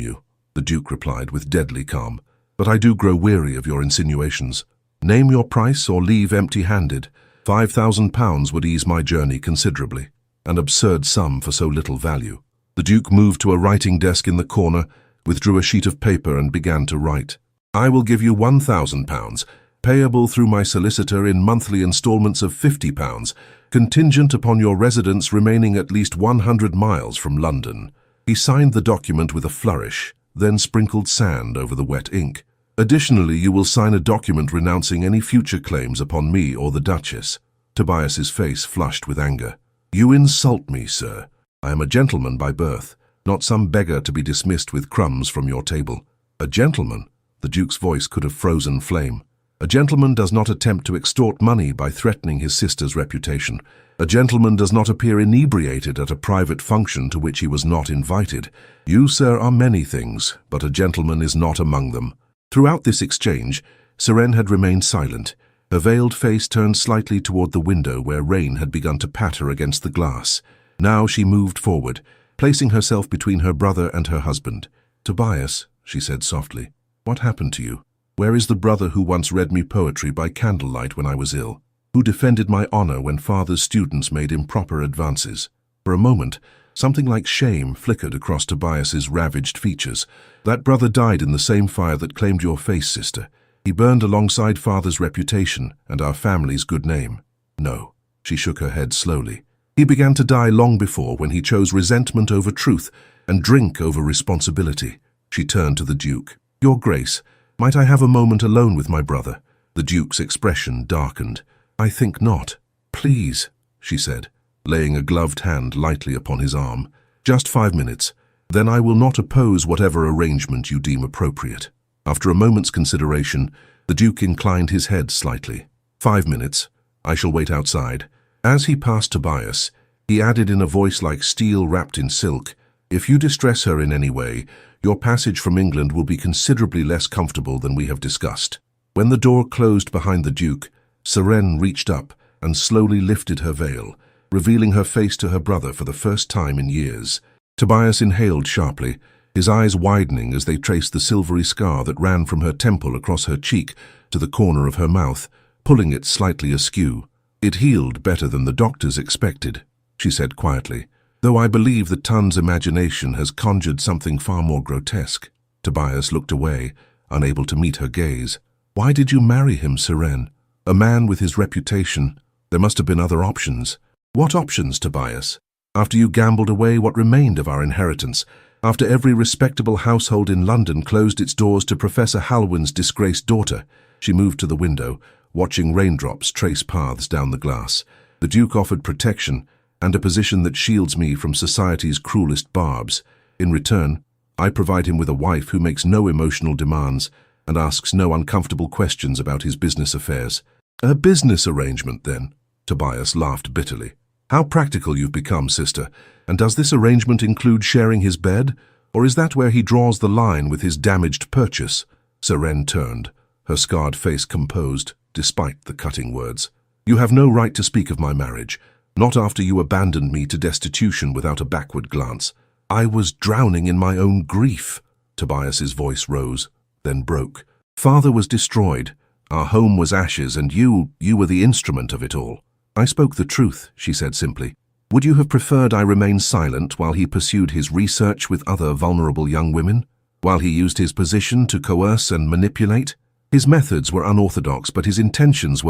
you," the Duke replied with deadly calm, "but I do grow weary of your insinuations. Name your price or leave empty-handed. £5,000 would ease my journey considerably. An absurd sum for so little value." The Duke moved to a writing desk in the corner, withdrew a sheet of paper and began to write. "I will give you £1,000, payable through my solicitor in monthly instalments of £50, contingent upon your residence remaining at least 100 miles from London." He signed the document with a flourish, then sprinkled sand over the wet ink. "Additionally, you will sign a document renouncing any future claims upon me or the Duchess." Tobias's face flushed with anger. "You insult me, sir. I am a gentleman by birth, not some beggar to be dismissed with crumbs from your table." "A gentleman?" The Duke's voice could have frozen flame. "A gentleman does not attempt to extort money by threatening his sister's reputation. A gentleman does not appear inebriated at a private function to which he was not invited. You, sir, are many things, but a gentleman is not among them." Throughout this exchange, Sirene had remained silent, her veiled face turned slightly toward the window where rain had begun to patter against the glass. Now she moved forward, placing herself between her brother and her husband. "Tobias," she said softly, "what happened to you? Where is the brother who once read me poetry by candlelight when I was ill? Who defended my honor when father's students made improper advances?" For a moment, something like shame flickered across Tobias's ravaged features. "That brother died in the same fire that claimed your face, sister. He burned alongside father's reputation and our family's good name." "No," she shook her head slowly. "He began to die long before, when he chose resentment over truth and drink over responsibility." She turned to the Duke. "Your Grace, might I have a moment alone with my brother?" The Duke's expression darkened. "I think not. Please," she said, laying a gloved hand lightly upon his arm. "Just 5 minutes. Then I will not oppose whatever arrangement you deem appropriate." After a moment's consideration, the Duke inclined his head slightly. 5 minutes. I shall wait outside." As he passed Tobias, he added in a voice like steel wrapped in silk, "If you distress her in any way, your passage from England will be considerably less comfortable than we have discussed." When the door closed behind the Duke, Sirene reached up and slowly lifted her veil, revealing her face to her brother for the first time in years. Tobias inhaled sharply, his eyes widening as they traced the silvery scar that ran from her temple across her cheek to the corner of her mouth, pulling it slightly askew. "It healed better than the doctors expected," she said quietly, "though I believe that Tun's imagination has conjured something far more grotesque." Tobias looked away, unable to meet her gaze. "Why did you marry him, Sirene? A man with his reputation. There must have been other options." "What options, Tobias? After you gambled away what remained of our inheritance, after every respectable household in London closed its doors to Professor Halwyn's disgraced daughter." She moved to the window, watching raindrops trace paths down the glass. "The Duke offered protection and a position that shields me from society's cruelest barbs. In return, I provide him with a wife who makes no emotional demands and asks no uncomfortable questions about his business affairs." "A business arrangement, then?" Tobias laughed bitterly. "How practical you've become, sister. And does this arrangement include sharing his bed? Or is that where he draws the line with his damaged purchase?" Sirene turned, her scarred face composed, despite the cutting words. "You have no right to speak of my marriage, not after you abandoned me to destitution without a backward glance." "I was drowning in my own grief." Tobias's voice rose, then broke. "Father was destroyed, our home was ashes, and you were the instrument of it all." "I spoke the truth," she said simply. "Would you have preferred I remain silent while he pursued his research with other vulnerable young women? While he used his position to coerce and manipulate? His methods were unorthodox, but his intentions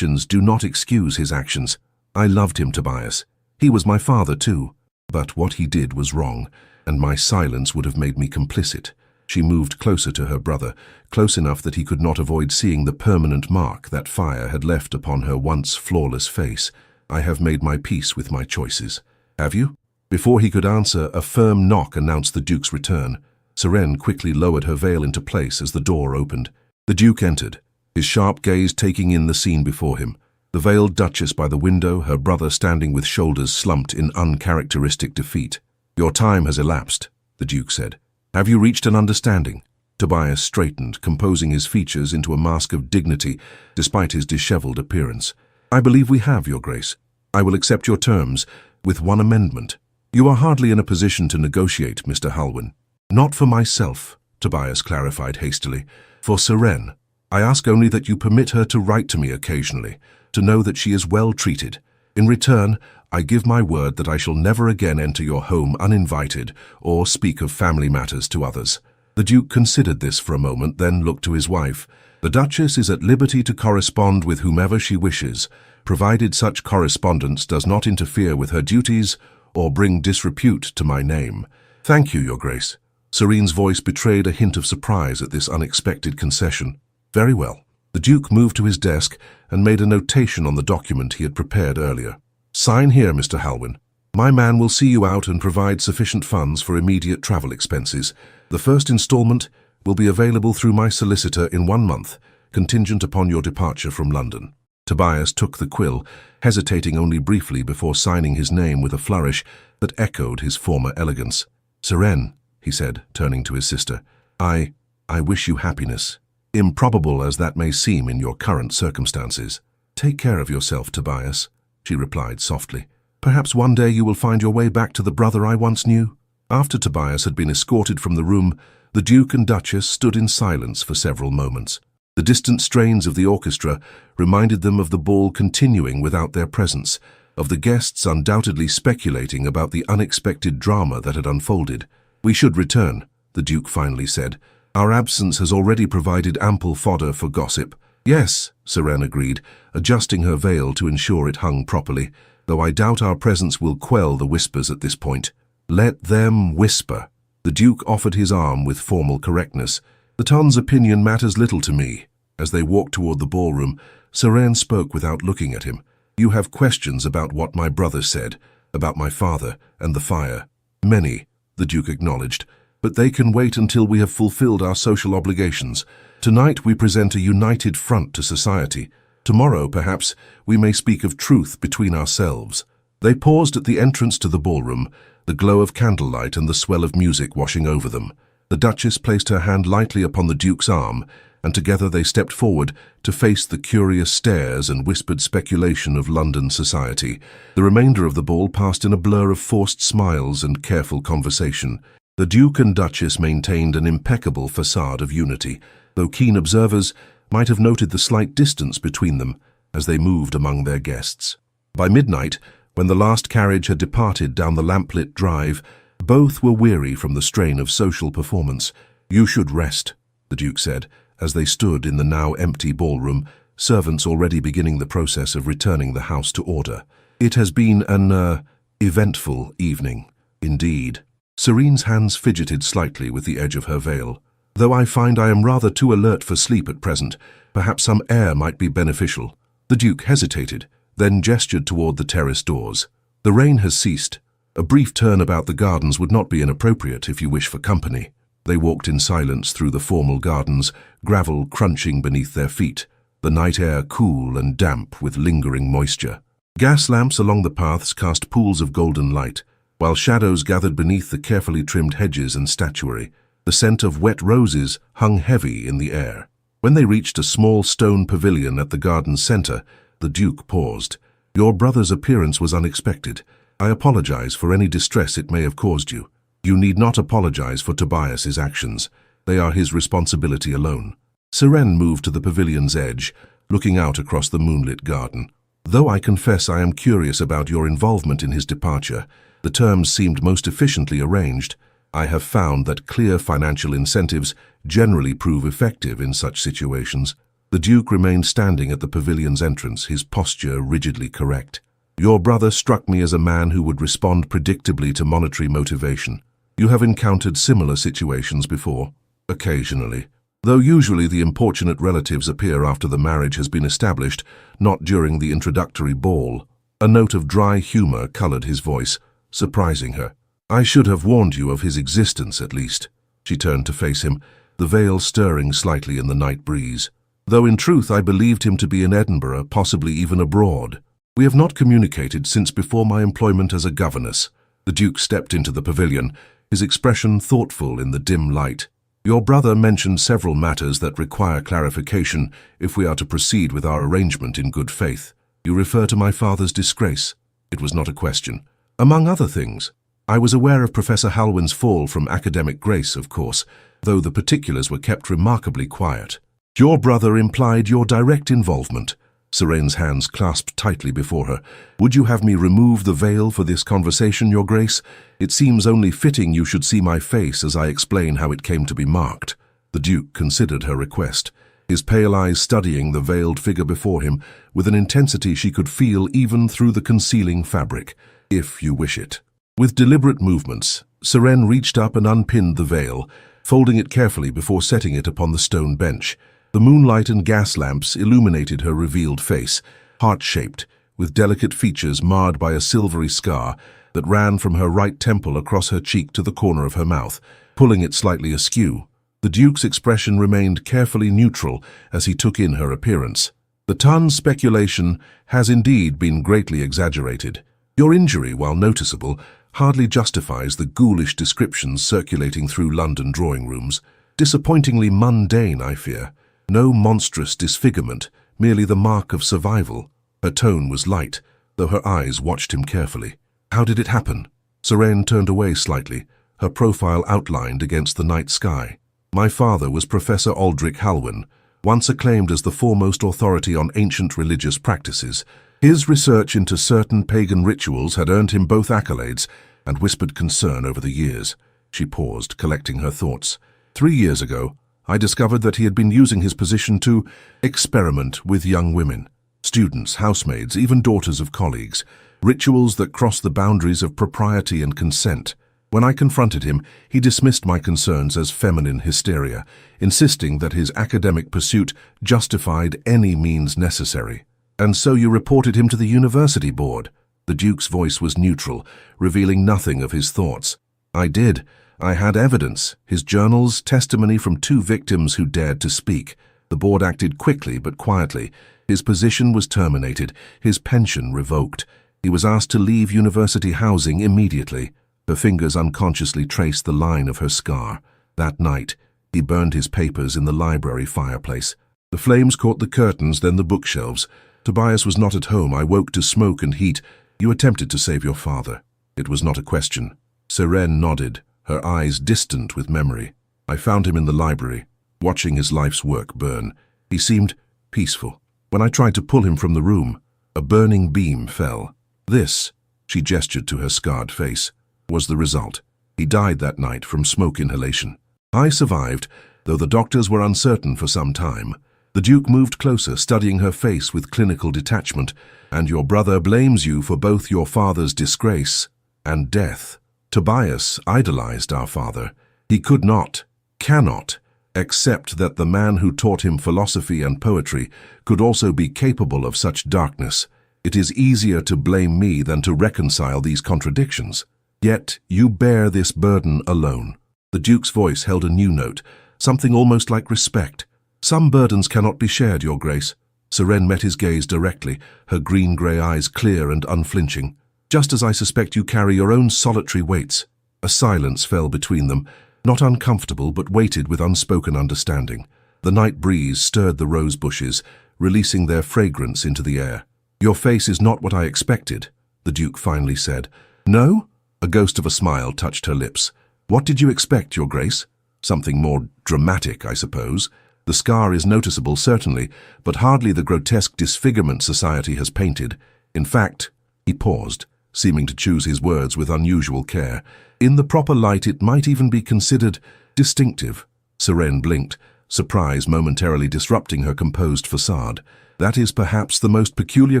do not excuse his actions. I loved him, Tobias. He was my father too. But what he did was wrong, and my silence would have made me complicit." She moved closer to her brother, close enough that he could not avoid seeing the permanent mark that fire had left upon her once flawless face. "I have made my peace with my choices." "Have you?" Before he could answer, a firm knock announced the Duke's return. Sirene quickly lowered her veil into place as the door opened. The Duke entered, his sharp gaze taking in the scene before him. The veiled Duchess by the window, her brother standing with shoulders slumped in uncharacteristic defeat. "Your time has elapsed," the Duke said. "Have you reached an understanding?" Tobias straightened, composing his features into a mask of dignity despite his disheveled appearance. "I believe we have, Your Grace. I will accept your terms, with one amendment. You are hardly in a position to negotiate, Mr. Halwyn." "Not for myself," Tobias clarified hastily. "For Seren. I ask only that you permit her to write to me occasionally, to know that she is well treated. In return, I give my word that I shall never again enter your home uninvited or speak of family matters to others." The Duke considered this for a moment, then looked to his wife. "The Duchess is at liberty to correspond with whomever she wishes, provided such correspondence does not interfere with her duties or bring disrepute to my name." "Thank you, Your Grace." Serene's voice betrayed a hint of surprise at this unexpected concession. "Very well." The Duke moved to his desk and made a notation on the document he had prepared earlier. "Sign here, Mr. Halwyn. My man will see you out and provide sufficient funds for immediate travel expenses. The first installment will be available through my solicitor in 1 month, contingent upon your departure from London." Tobias took the quill, hesitating only briefly before signing his name with a flourish that echoed his former elegance. "Seren," he said, turning to his sister, I wish you happiness, improbable as that may seem in your current circumstances." "Take care of yourself, Tobias," she replied softly. "Perhaps one day you will find your way back to the brother I once knew." After Tobias had been escorted from the room, the Duke and Duchess stood in silence for several moments. The distant strains of the orchestra reminded them of the ball continuing without their presence, of the guests undoubtedly speculating about the unexpected drama that had unfolded. "We should return," the Duke finally said. "Our absence has already provided ample fodder for gossip." "Yes," Seren agreed, adjusting her veil to ensure it hung properly, "though I doubt our presence will quell the whispers at this point." "Let them whisper." The Duke offered his arm with formal correctness. "The ton's opinion matters little to me." As they walked toward the ballroom, Seren spoke without looking at him. "You have questions about what my brother said, about my father and the fire." "Many," the Duke acknowledged, "but they can wait until we have fulfilled our social obligations. Tonight we present a united front to society. Tomorrow, perhaps, we may speak of truth between ourselves." They paused at the entrance to the ballroom, the glow of candlelight and the swell of music washing over them. The Duchess placed her hand lightly upon the Duke's arm, and together they stepped forward to face the curious stares and whispered speculation of London society. The remainder of the ball passed in a blur of forced smiles and careful conversation. The Duke and Duchess maintained an impeccable facade of unity, though keen observers might have noted the slight distance between them as they moved among their guests. By midnight, when the last carriage had departed down the lamplit drive, both were weary from the strain of social performance. "You should rest," the Duke said, as they stood in the now empty ballroom, servants already beginning the process of returning the house to order. "It has been an, eventful evening, indeed." Serene's hands fidgeted slightly with the edge of her veil. "Though I find I am rather too alert for sleep at present, perhaps some air might be beneficial." The Duke hesitated, then gestured toward the terrace doors. "The rain has ceased. A brief turn about the gardens would not be inappropriate if you wish for company." They walked in silence through the formal gardens, gravel crunching beneath their feet, the night air cool and damp with lingering moisture. Gas lamps along the paths cast pools of golden light, while shadows gathered beneath the carefully trimmed hedges and statuary. The scent of wet roses hung heavy in the air. When they reached a small stone pavilion at the garden's center, the Duke paused. "Your brother's appearance was unexpected. I apologize for any distress it may have caused you." "You need not apologize for Tobias's actions. They are his responsibility alone." Seren moved to the pavilion's edge, looking out across the moonlit garden. "Though I confess I am curious about your involvement in his departure, the terms seemed most efficiently arranged. I have found that clear financial incentives generally prove effective in such situations." The Duke remained standing at the pavilion's entrance, his posture rigidly correct. "Your brother struck me as a man who would respond predictably to monetary motivation. You have encountered similar situations before?" "Occasionally, though usually the importunate relatives appear after the marriage has been established, not during the introductory ball." A note of dry humor colored his voice, surprising her. "I should have warned you of his existence at least." She turned to face him, the veil stirring slightly in the night breeze. though in truth I believed him to be in Edinburgh, possibly even abroad. We have not communicated since before my employment as a governess. The Duke stepped into the pavilion, his expression thoughtful in the dim light. Your brother mentioned several matters that require clarification if we are to proceed with our arrangement in good faith. You refer to my father's disgrace. It was not a question. Among other things, I was aware of Professor Halwyn's fall from academic grace, of course, though the particulars were kept remarkably quiet. Your brother implied your direct involvement. Surenne's hands clasped tightly before her. Would you have me remove the veil for this conversation, Your Grace? It seems only fitting you should see my face as I explain how it came to be marked. The Duke considered her request, his pale eyes studying the veiled figure before him with an intensity she could feel even through the concealing fabric, if you wish it. With deliberate movements, Surenne reached up and unpinned the veil, folding it carefully before setting it upon the stone bench. The moonlight and gas lamps illuminated her revealed face, heart-shaped, with delicate features marred by a silvery scar that ran from her right temple across her cheek to the corner of her mouth, pulling it slightly askew. The Duke's expression remained carefully neutral as he took in her appearance. The Tun's speculation has indeed been greatly exaggerated. Your injury, while noticeable, hardly justifies the ghoulish descriptions circulating through London drawing rooms. Disappointingly mundane, I fear. No monstrous disfigurement, merely the mark of survival. Her tone was light, though her eyes watched him carefully. How did it happen? Surenne turned away slightly, her profile outlined against the night sky. My father was Professor Aldrich Halwyn, once acclaimed as the foremost authority on ancient religious practices. His research into certain pagan rituals had earned him both accolades and whispered concern over the years. She paused, collecting her thoughts. 3 years ago, I discovered that he had been using his position to experiment with young women, students, housemaids, even daughters of colleagues, rituals that crossed the boundaries of propriety and consent. When I confronted him, he dismissed my concerns as feminine hysteria, insisting that his academic pursuit justified any means necessary. And so you reported him to the university board? The Duke's voice was neutral, revealing nothing of his thoughts. I did. I had evidence, his journals, testimony from 2 victims who dared to speak. The board acted quickly but quietly. His position was terminated, his pension revoked. He was asked to leave university housing immediately. Her fingers unconsciously traced the line of her scar. That night, he burned his papers in the library fireplace. The flames caught the curtains, then the bookshelves. Tobias was not at home. I woke to smoke and heat. You attempted to save your father. It was not a question. Surenne nodded, her eyes distant with memory. I found him in the library, watching his life's work burn. He seemed peaceful. When I tried to pull him from the room, a burning beam fell. This, she gestured to her scarred face, was the result. He died that night from smoke inhalation. I survived, though the doctors were uncertain for some time. The Duke moved closer, studying her face with clinical detachment. And your brother blames you for both your father's disgrace and death. Tobias idolized our father. He could not, cannot, accept that the man who taught him philosophy and poetry could also be capable of such darkness. It is easier to blame me than to reconcile these contradictions. Yet you bear this burden alone. The Duke's voice held a new note, something almost like respect. Some burdens cannot be shared, Your Grace. Surenne met his gaze directly, her green-grey eyes clear and unflinching. Just as I suspect you carry your own solitary weights. A silence fell between them, not uncomfortable but weighted with unspoken understanding. The night breeze stirred the rose bushes, releasing their fragrance into the air. Your face is not what I expected, the Duke finally said. No? A ghost of a smile touched her lips. What did you expect, Your Grace? Something more dramatic, I suppose. The scar is noticeable, certainly, but hardly the grotesque disfigurement society has painted. In fact, he paused, seeming to choose his words with unusual care. In the proper light, it might even be considered distinctive. Surenne blinked, surprise momentarily disrupting her composed facade. That is perhaps the most peculiar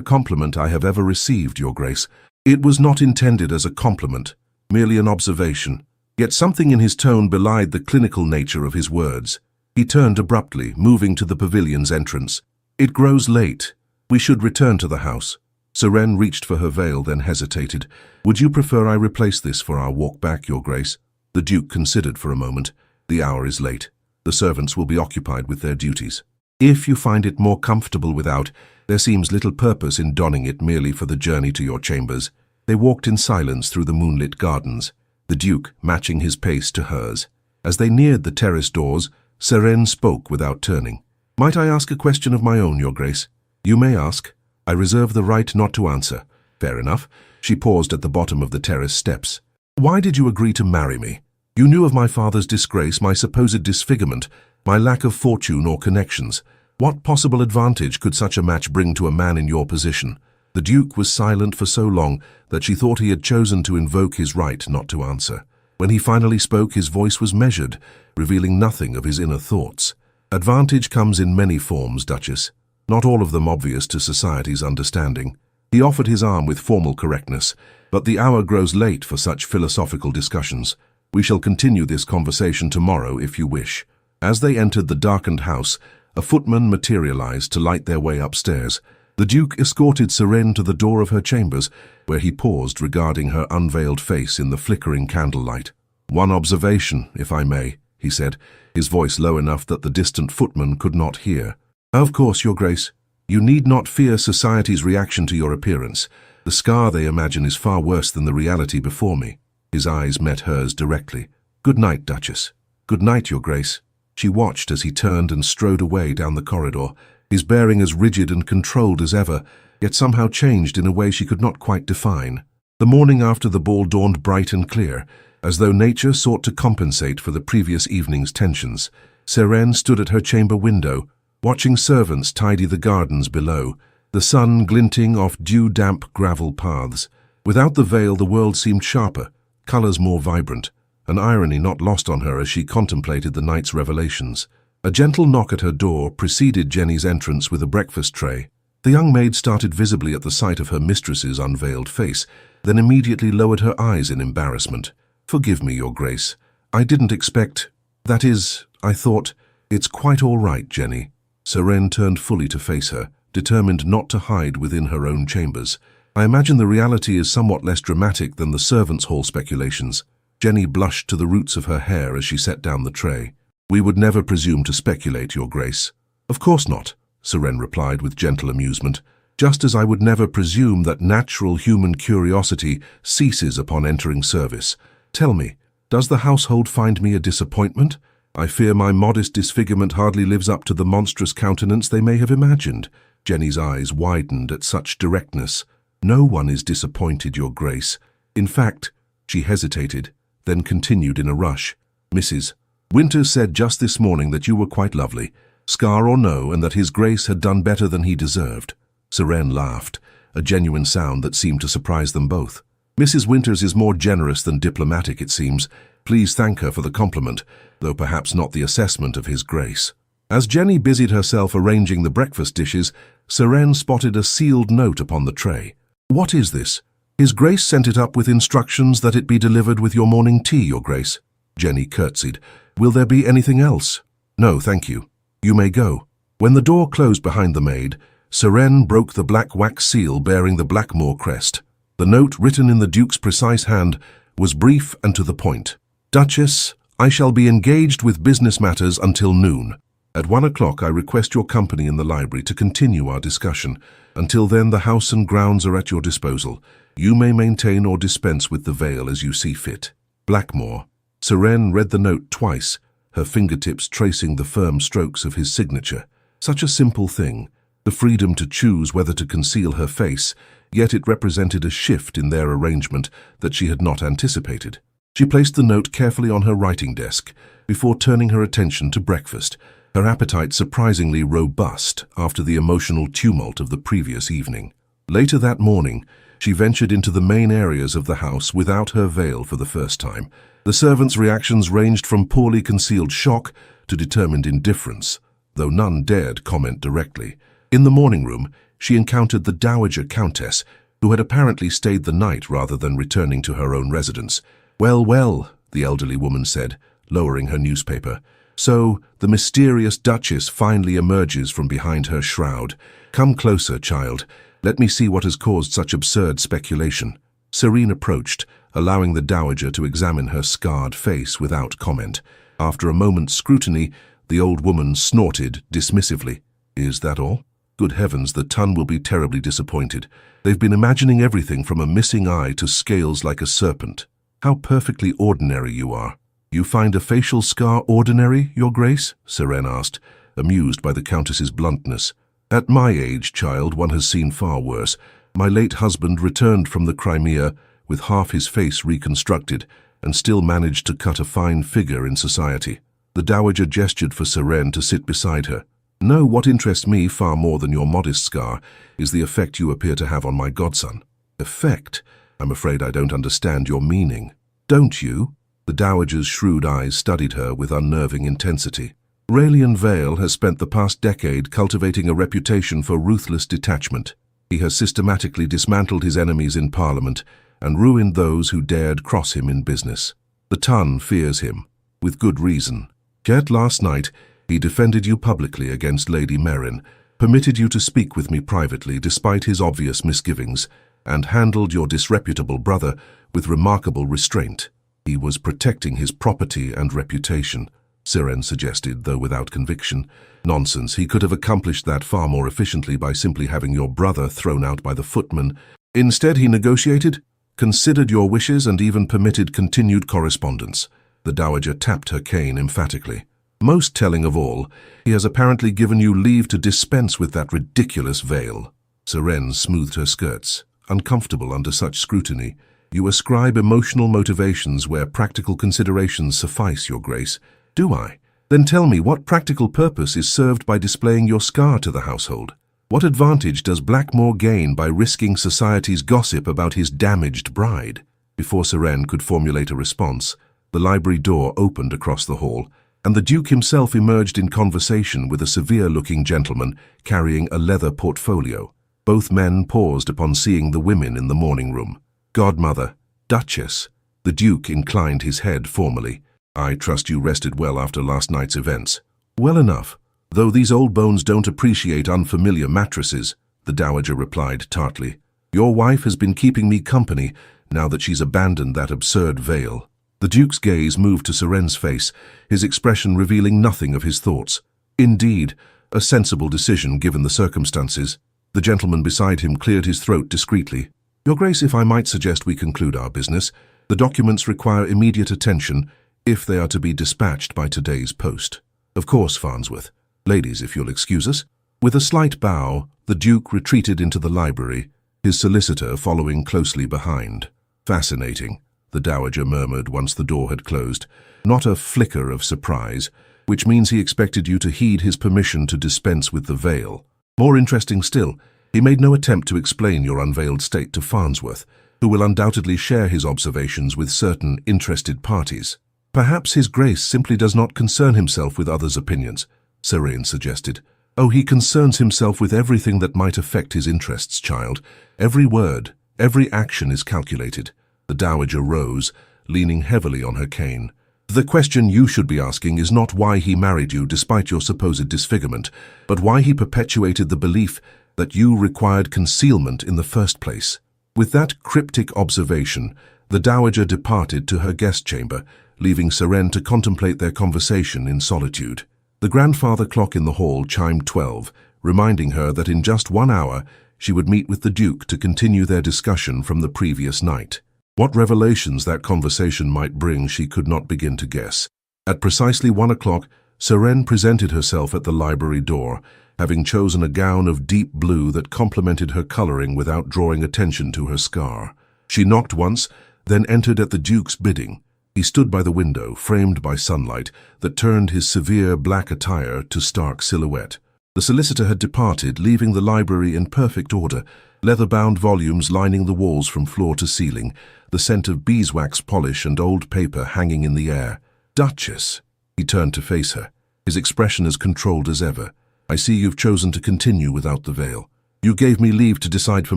compliment I have ever received, Your Grace. It was not intended as a compliment, merely an observation. Yet something in his tone belied the clinical nature of his words. He turned abruptly, moving to the pavilion's entrance. It grows late. We should return to the house. Surenne reached for her veil, then hesitated. Would you prefer I replace this for our walk back, Your Grace? The Duke considered for a moment. The hour is late. The servants will be occupied with their duties. If you find it more comfortable without, there seems little purpose in donning it merely for the journey to your chambers." They walked in silence through the moonlit gardens, the Duke matching his pace to hers. As they neared the terrace doors, Seren spoke without turning. "Might I ask a question of my own, Your Grace?" "You may ask. I reserve the right not to answer." "Fair enough." She paused at the bottom of the terrace steps. "Why did you agree to marry me? You knew of my father's disgrace, my supposed disfigurement, my lack of fortune or connections. What possible advantage could such a match bring to a man in your position?" The Duke was silent for so long that she thought he had chosen to invoke his right not to answer. When he finally spoke, his voice was measured, revealing nothing of his inner thoughts. "Advantage comes in many forms, Duchess, not all of them obvious to society's understanding." He offered his arm with formal correctness, "But the hour grows late for such philosophical discussions. We shall continue this conversation tomorrow if you wish." As they entered the darkened house, a footman materialized to light their way upstairs. The Duke escorted Seren to the door of her chambers, where he paused regarding her unveiled face in the flickering candlelight. "One observation, if I may," he said, his voice low enough that the distant footman could not hear. "Of course, Your Grace. You need not fear society's reaction to your appearance. The scar they imagine is far worse than the reality before me." His eyes met hers directly. "Good night, Duchess." "Good night, Your Grace." She watched as he turned and strode away down the corridor, his bearing as rigid and controlled as ever, yet somehow changed in a way she could not quite define. The morning after the ball dawned bright and clear, as though nature sought to compensate for the previous evening's tensions. Seren stood at her chamber window, watching servants tidy the gardens below, the sun glinting off dew-damp gravel paths. Without the veil, the world seemed sharper, colors more vibrant, an irony not lost on her as she contemplated the night's revelations. A gentle knock at her door preceded Jenny's entrance with a breakfast tray. The young maid started visibly at the sight of her mistress's unveiled face, then immediately lowered her eyes in embarrassment. "Forgive me, Your Grace. I didn't expect— That is, I thought— It's quite all right, Jenny." Seren turned fully to face her, determined not to hide within her own chambers. "I imagine the reality is somewhat less dramatic than the servants' hall speculations." Jenny blushed to the roots of her hair as she set down the tray. "We would never presume to speculate, Your Grace." "Of course not," Seren replied with gentle amusement, "just as I would never presume that natural human curiosity ceases upon entering service. Tell me, does the household find me a disappointment? I fear my modest disfigurement hardly lives up to the monstrous countenance they may have imagined." Jenny's eyes widened at such directness. "No one is disappointed, Your Grace. In fact—" She hesitated, then continued in a rush. "Mrs. Winters said just this morning that you were quite lovely, scar or no, and that His Grace had done better than he deserved." Seren laughed, a genuine sound that seemed to surprise them both. "Mrs. Winters is more generous than diplomatic, it seems. Please thank her for the compliment, though perhaps not the assessment of His Grace." As Jenny busied herself arranging the breakfast dishes, Seren spotted a sealed note upon the tray. "What is this?" "His Grace sent it up with instructions that it be delivered with your morning tea, Your Grace." Jenny curtsied. "Will there be anything else?" "No, thank you. You may go." When the door closed behind the maid, Seren broke the black wax seal bearing the Blackmore crest. The note, written in the Duke's precise hand, was brief and to the point. "Duchess, I shall be engaged with business matters until noon. At 1 o'clock I request your company in the library to continue our discussion. Until then the house and grounds are at your disposal. You may maintain or dispense with the veil as you see fit. Blackmore." Seren read the note twice, her fingertips tracing the firm strokes of his signature. Such a simple thing, the freedom to choose whether to conceal her face, yet it represented a shift in their arrangement that she had not anticipated. She placed the note carefully on her writing desk before turning her attention to breakfast, her appetite surprisingly robust after the emotional tumult of the previous evening. Later that morning, she ventured into the main areas of the house without her veil for the first time. The servants' reactions ranged from poorly concealed shock to determined indifference, though none dared comment directly. In the morning room, she encountered the Dowager Countess, who had apparently stayed the night rather than returning to her own residence. "Well, well," the elderly woman said, lowering her newspaper. "So, the mysterious Duchess finally emerges from behind her shroud. Come closer, child. Let me see what has caused such absurd speculation." Seren approached, allowing the Dowager to examine her scarred face without comment. After a moment's scrutiny, the old woman snorted dismissively. Is that all? Good heavens, the Tun will be terribly disappointed. They've been imagining everything from a missing eye to scales like a serpent. How perfectly ordinary you are. You find a facial scar ordinary, Your Grace? Seren asked, amused by the Countess's bluntness. At my age, child, one has seen far worse. My late husband returned from the Crimea with half his face reconstructed and still managed to cut a fine figure in society. The Dowager gestured for Seren to sit beside her. No, what interests me far more than your modest scar is the effect you appear to have on my godson. Effect? I'm afraid I don't understand your meaning. Don't you? The Dowager's shrewd eyes studied her with unnerving intensity. Raelian Vale has spent the past decade cultivating a reputation for ruthless detachment. He has systematically dismantled his enemies in Parliament and ruined those who dared cross him in business. The Tun fears him, with good reason. Yet last night, he defended you publicly against Lady Merrin, permitted you to speak with me privately despite his obvious misgivings, and handled your disreputable brother with remarkable restraint. He was protecting his property and reputation, Seren suggested, though without conviction. Nonsense, he could have accomplished that far more efficiently by simply having your brother thrown out by the footman. Instead, he negotiated, considered your wishes, and even permitted continued correspondence. The Dowager tapped her cane emphatically. Most telling of all, he has apparently given you leave to dispense with that ridiculous veil. Seren smoothed her skirts, uncomfortable under such scrutiny. You ascribe emotional motivations where practical considerations suffice, Your Grace. Do I? Then tell me, what practical purpose is served by displaying your scar to the household? What advantage does Blackmore gain by risking society's gossip about his damaged bride? Before Seren could formulate a response, the library door opened across the hall, and the Duke himself emerged in conversation with a severe-looking gentleman carrying a leather portfolio. Both men paused upon seeing the women in the morning room. Godmother, Duchess. The Duke inclined his head formally. I trust you rested well after last night's events. Well enough, though these old bones don't appreciate unfamiliar mattresses, the Dowager replied tartly. Your wife has been keeping me company now that she's abandoned that absurd veil. The Duke's gaze moved to Seren's face, his expression revealing nothing of his thoughts. Indeed, a sensible decision given the circumstances. The gentleman beside him cleared his throat discreetly. Your Grace, if I might suggest we conclude our business, the documents require immediate attention if they are to be dispatched by today's post. Of course, Farnsworth. Ladies, if you'll excuse us. With a slight bow, the Duke retreated into the library, his solicitor following closely behind. Fascinating, the Dowager murmured once the door had closed. Not a flicker of surprise, which means he expected you to heed his permission to dispense with the veil. More interesting still, he made no attempt to explain your unveiled state to Farnsworth, who will undoubtedly share his observations with certain interested parties. Perhaps His Grace simply does not concern himself with others' opinions, Seren suggested. Oh, he concerns himself with everything that might affect his interests, child. Every word, every action is calculated. The Dowager rose, leaning heavily on her cane. The question you should be asking is not why he married you despite your supposed disfigurement, but why he perpetuated the belief that you required concealment in the first place. With that cryptic observation, the Dowager departed to her guest chamber, leaving Seren to contemplate their conversation in solitude. The grandfather clock in the hall chimed 12, reminding her that in just 1 hour she would meet with the Duke to continue their discussion from the previous night. What revelations that conversation might bring she could not begin to guess. At precisely 1 o'clock, Seren presented herself at the library door, having chosen a gown of deep blue that complemented her coloring without drawing attention to her scar. She knocked once, then entered at the Duke's bidding. He stood by the window, framed by sunlight that turned his severe black attire to stark silhouette. The solicitor had departed, leaving the library in perfect order, leather-bound volumes lining the walls from floor to ceiling, the scent of beeswax polish and old paper hanging in the air. Duchess! He turned to face her, his expression as controlled as ever. I see you've chosen to continue without the veil. You gave me leave to decide for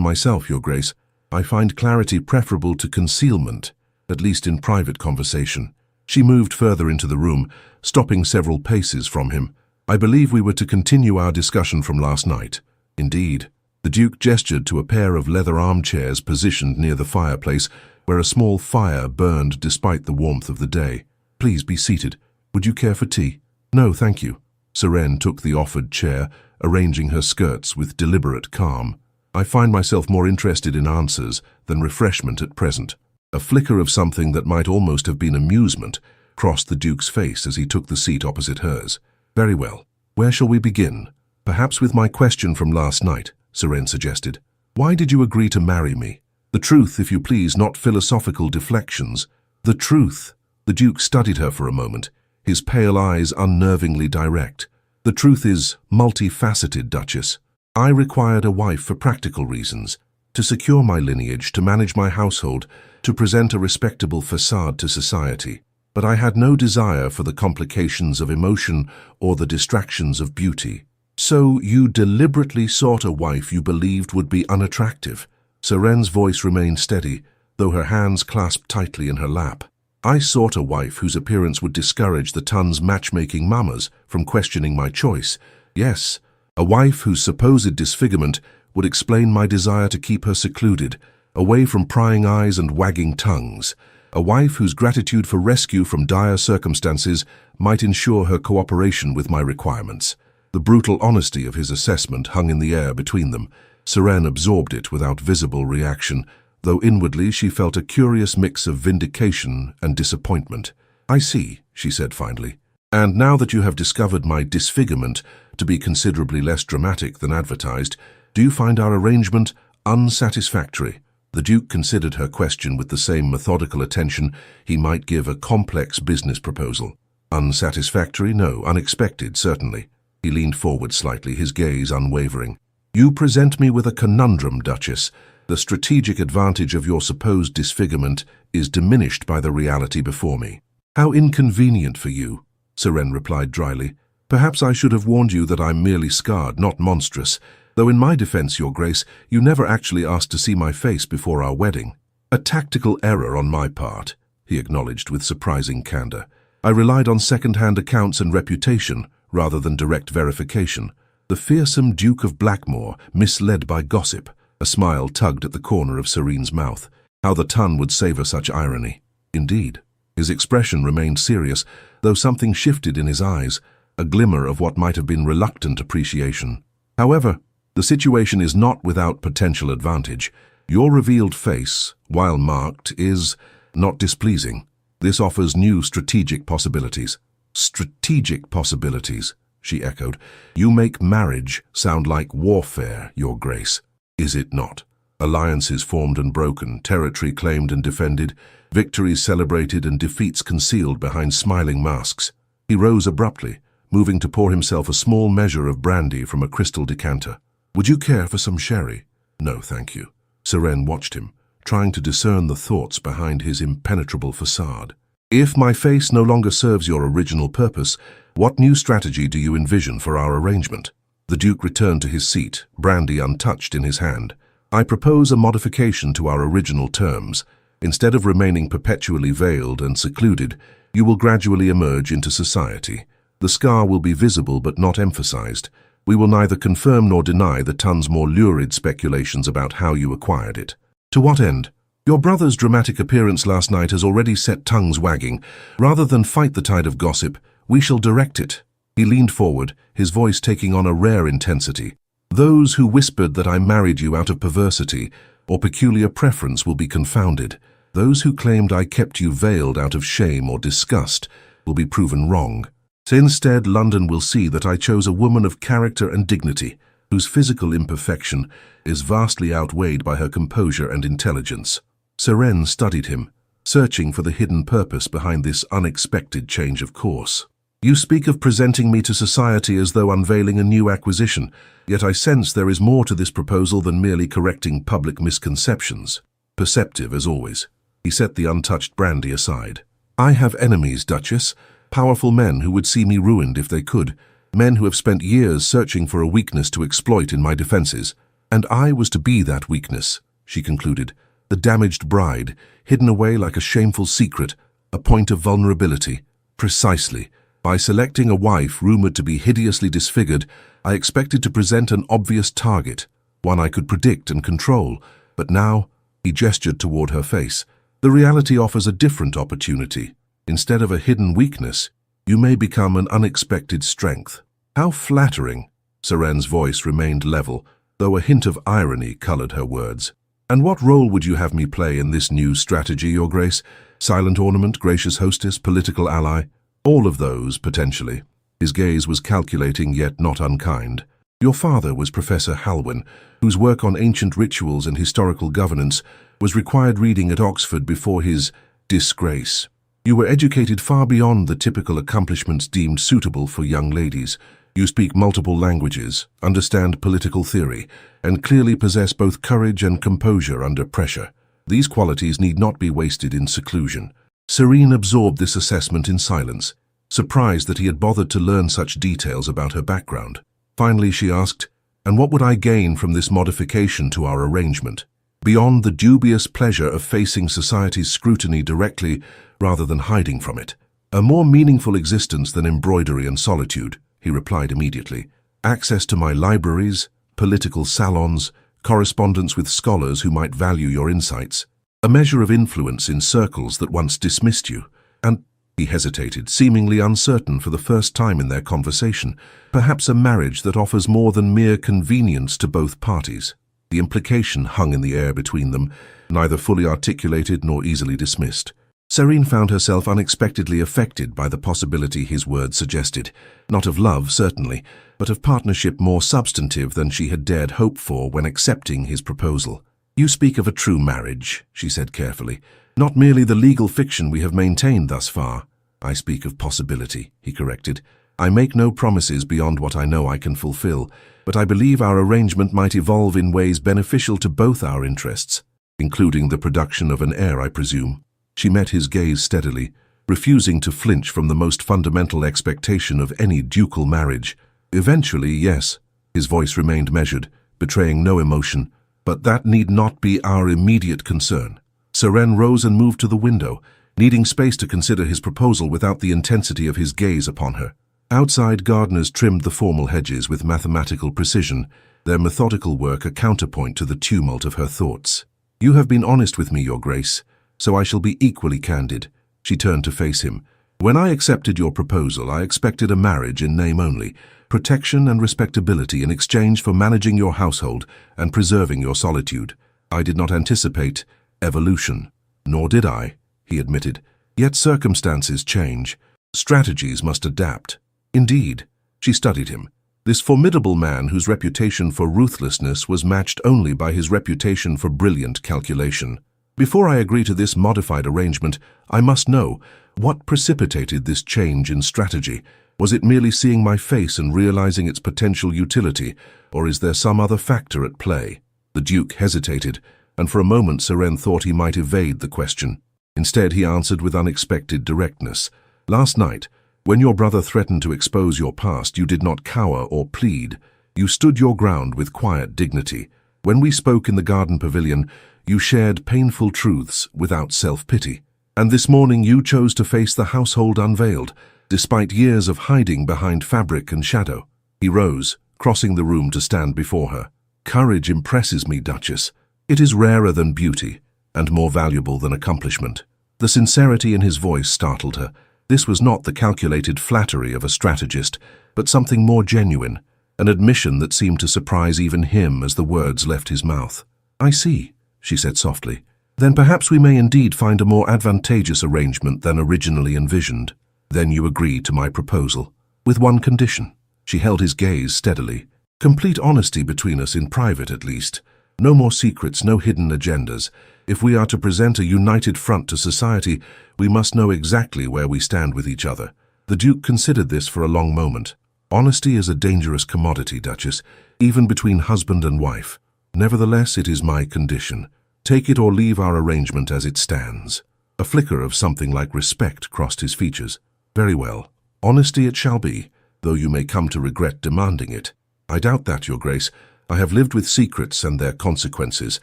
myself, Your Grace. I find clarity preferable to concealment, at least in private conversation. She moved further into the room, stopping several paces from him. I believe we were to continue our discussion from last night. Indeed. The Duke gestured to a pair of leather armchairs positioned near the fireplace, where a small fire burned despite the warmth of the day. Please be seated. Would you care for tea? No, thank you. Seren took the offered chair arranging her skirts with deliberate calm. I find myself more interested in answers than refreshment at present. A flicker of something that might almost have been amusement crossed the Duke's face as he took the seat opposite hers. Very well. Where shall we begin? Perhaps with my question from last night, Seren suggested. Why did you agree to marry me? The truth, if you please, not philosophical deflections. The truth. The Duke studied her for a moment, his pale eyes unnervingly direct. The truth is multifaceted, Duchess. I required a wife for practical reasons, to secure my lineage, to manage my household, to present a respectable facade to society. But I had no desire for the complications of emotion or the distractions of beauty. So you deliberately sought a wife you believed would be unattractive. Seren's voice remained steady, though her hands clasped tightly in her lap. I sought a wife whose appearance would discourage the Tun's matchmaking mamas from questioning my choice. Yes, a wife whose supposed disfigurement would explain my desire to keep her secluded, away from prying eyes and wagging tongues. A wife whose gratitude for rescue from dire circumstances might ensure her cooperation with my requirements. The brutal honesty of his assessment hung in the air between them. Seren absorbed it without visible reaction, though inwardly she felt a curious mix of vindication and disappointment. I see, she said finally. And now that you have discovered my disfigurement to be considerably less dramatic than advertised, do you find our arrangement unsatisfactory? The Duke considered her question with the same methodical attention he might give a complex business proposal. Unsatisfactory? No. Unexpected, certainly. He leaned forward slightly, his gaze unwavering. You present me with a conundrum, Duchess. The strategic advantage of your supposed disfigurement is diminished by the reality before me. How inconvenient for you, Seren replied dryly. Perhaps I should have warned you that I'm merely scarred, not monstrous, though in my defense, Your Grace, you never actually asked to see my face before our wedding. A tactical error on my part, he acknowledged with surprising candor. I relied on second-hand accounts and reputation, rather than direct verification. The fearsome Duke of Blackmore, misled by gossip. A smile tugged at the corner of Seren's mouth. How the Tun would savor such irony. Indeed. His expression remained serious, though something shifted in his eyes, a glimmer of what might have been reluctant appreciation. However, the situation is not without potential advantage. Your revealed face, while marked, is not displeasing. This offers new strategic possibilities. Strategic possibilities, she echoed. You make marriage sound like warfare, Your Grace. Is it not? Alliances formed and broken, territory claimed and defended, victories celebrated and defeats concealed behind smiling masks. He rose abruptly, moving to pour himself a small measure of brandy from a crystal decanter. Would you care for some sherry? No, thank you. Seren watched him, trying to discern the thoughts behind his impenetrable facade. If my face no longer serves your original purpose, what new strategy do you envision for our arrangement? The Duke returned to his seat, brandy untouched in his hand. I propose a modification to our original terms. Instead of remaining perpetually veiled and secluded, you will gradually emerge into society. The scar will be visible but not emphasized. We will neither confirm nor deny the Tun's more lurid speculations about how you acquired it. To what end? Your brother's dramatic appearance last night has already set tongues wagging. Rather than fight the tide of gossip, we shall direct it. He leaned forward, his voice taking on a rare intensity. Those who whispered that I married you out of perversity or peculiar preference will be confounded. Those who claimed I kept you veiled out of shame or disgust will be proven wrong. So instead, London will see that I chose a woman of character and dignity, whose physical imperfection is vastly outweighed by her composure and intelligence. Seren studied him, searching for the hidden purpose behind this unexpected change of course. You speak of presenting me to society as though unveiling a new acquisition, yet I sense there is more to this proposal than merely correcting public misconceptions. Perceptive as always. He set the untouched brandy aside. I have enemies, Duchess. Powerful men who would see me ruined if they could, men who have spent years searching for a weakness to exploit in my defenses. And I was to be that weakness, she concluded, the damaged bride, hidden away like a shameful secret, a point of vulnerability. Precisely. By selecting a wife rumored to be hideously disfigured, I expected to present an obvious target, one I could predict and control. But now, he gestured toward her face, the reality offers a different opportunity. Instead of a hidden weakness, you may become an unexpected strength. How flattering. Seren's voice remained level, though a hint of irony colored her words. "And what role would you have me play in this new strategy, Your Grace? Silent ornament, gracious hostess, political ally? All of those, potentially." His gaze was calculating yet not unkind. "Your father was Professor Halwyn, whose work on ancient rituals and historical governance was required reading at Oxford before his disgrace. You were educated far beyond the typical accomplishments deemed suitable for young ladies. You speak multiple languages, understand political theory, and clearly possess both courage and composure under pressure. These qualities need not be wasted in seclusion." Serene absorbed this assessment in silence, surprised that he had bothered to learn such details about her background. Finally she asked, "And what would I gain from this modification to our arrangement? Beyond the dubious pleasure of facing society's scrutiny directly rather than hiding from it. A more meaningful existence than embroidery and solitude," he replied immediately. "Access to my libraries, political salons, correspondence with scholars who might value your insights, a measure of influence in circles that once dismissed you, and—" he hesitated, seemingly uncertain for the first time in their conversation, "perhaps a marriage that offers more than mere convenience to both parties." The implication hung in the air between them, neither fully articulated nor easily dismissed. Serene found herself unexpectedly affected by the possibility his words suggested, not of love, certainly, but of partnership more substantive than she had dared hope for when accepting his proposal. "You speak of a true marriage," she said carefully, "not merely the legal fiction we have maintained thus far." "I speak of possibility," he corrected. "I make no promises beyond what I know I can fulfill, but I believe our arrangement might evolve in ways beneficial to both our interests, including the production of an heir, I presume." She met his gaze steadily, refusing to flinch from the most fundamental expectation of any ducal marriage. "Eventually, yes." His voice remained measured, betraying no emotion. "But that need not be our immediate concern." Seren rose and moved to the window, needing space to consider his proposal without the intensity of his gaze upon her. Outside, gardeners trimmed the formal hedges with mathematical precision, their methodical work a counterpoint to the tumult of her thoughts. "You have been honest with me, Your Grace, so I shall be equally candid." She turned to face him. "When I accepted your proposal, I expected a marriage in name only, protection and respectability in exchange for managing your household and preserving your solitude. I did not anticipate evolution." "Nor did I," he admitted. "Yet circumstances change. Strategies must adapt." Indeed, she studied him. This formidable man whose reputation for ruthlessness was matched only by his reputation for brilliant calculation. "Before I agree to this modified arrangement, I must know, what precipitated this change in strategy? Was it merely seeing my face and realizing its potential utility, or is there some other factor at play?" The Duke hesitated, and for a moment Seren thought he might evade the question. Instead, he answered with unexpected directness. "Last night, when your brother threatened to expose your past, you did not cower or plead. You stood your ground with quiet dignity. When we spoke in the garden pavilion, you shared painful truths without self-pity. And this morning you chose to face the household unveiled, despite years of hiding behind fabric and shadow." He rose, crossing the room to stand before her. "Courage impresses me, Duchess. It is rarer than beauty, and more valuable than accomplishment." The sincerity in his voice startled her. This was not the calculated flattery of a strategist, but something more genuine, an admission that seemed to surprise even him as the words left his mouth. "I see," she said softly. "Then perhaps we may indeed find a more advantageous arrangement than originally envisioned." "Then you agree to my proposal?" "With one condition." She held his gaze steadily. "Complete honesty between us, in private at least. No more secrets, no hidden agendas. If we are to present a united front to society, we must know exactly where we stand with each other." The Duke considered this for a long moment. "Honesty is a dangerous commodity, Duchess, even between husband and wife. Nevertheless, it is my condition. Take it or leave our arrangement as it stands." A flicker of something like respect crossed his features. "Very well. Honesty it shall be, though you may come to regret demanding it." "I doubt that, Your Grace. I have lived with secrets and their consequences.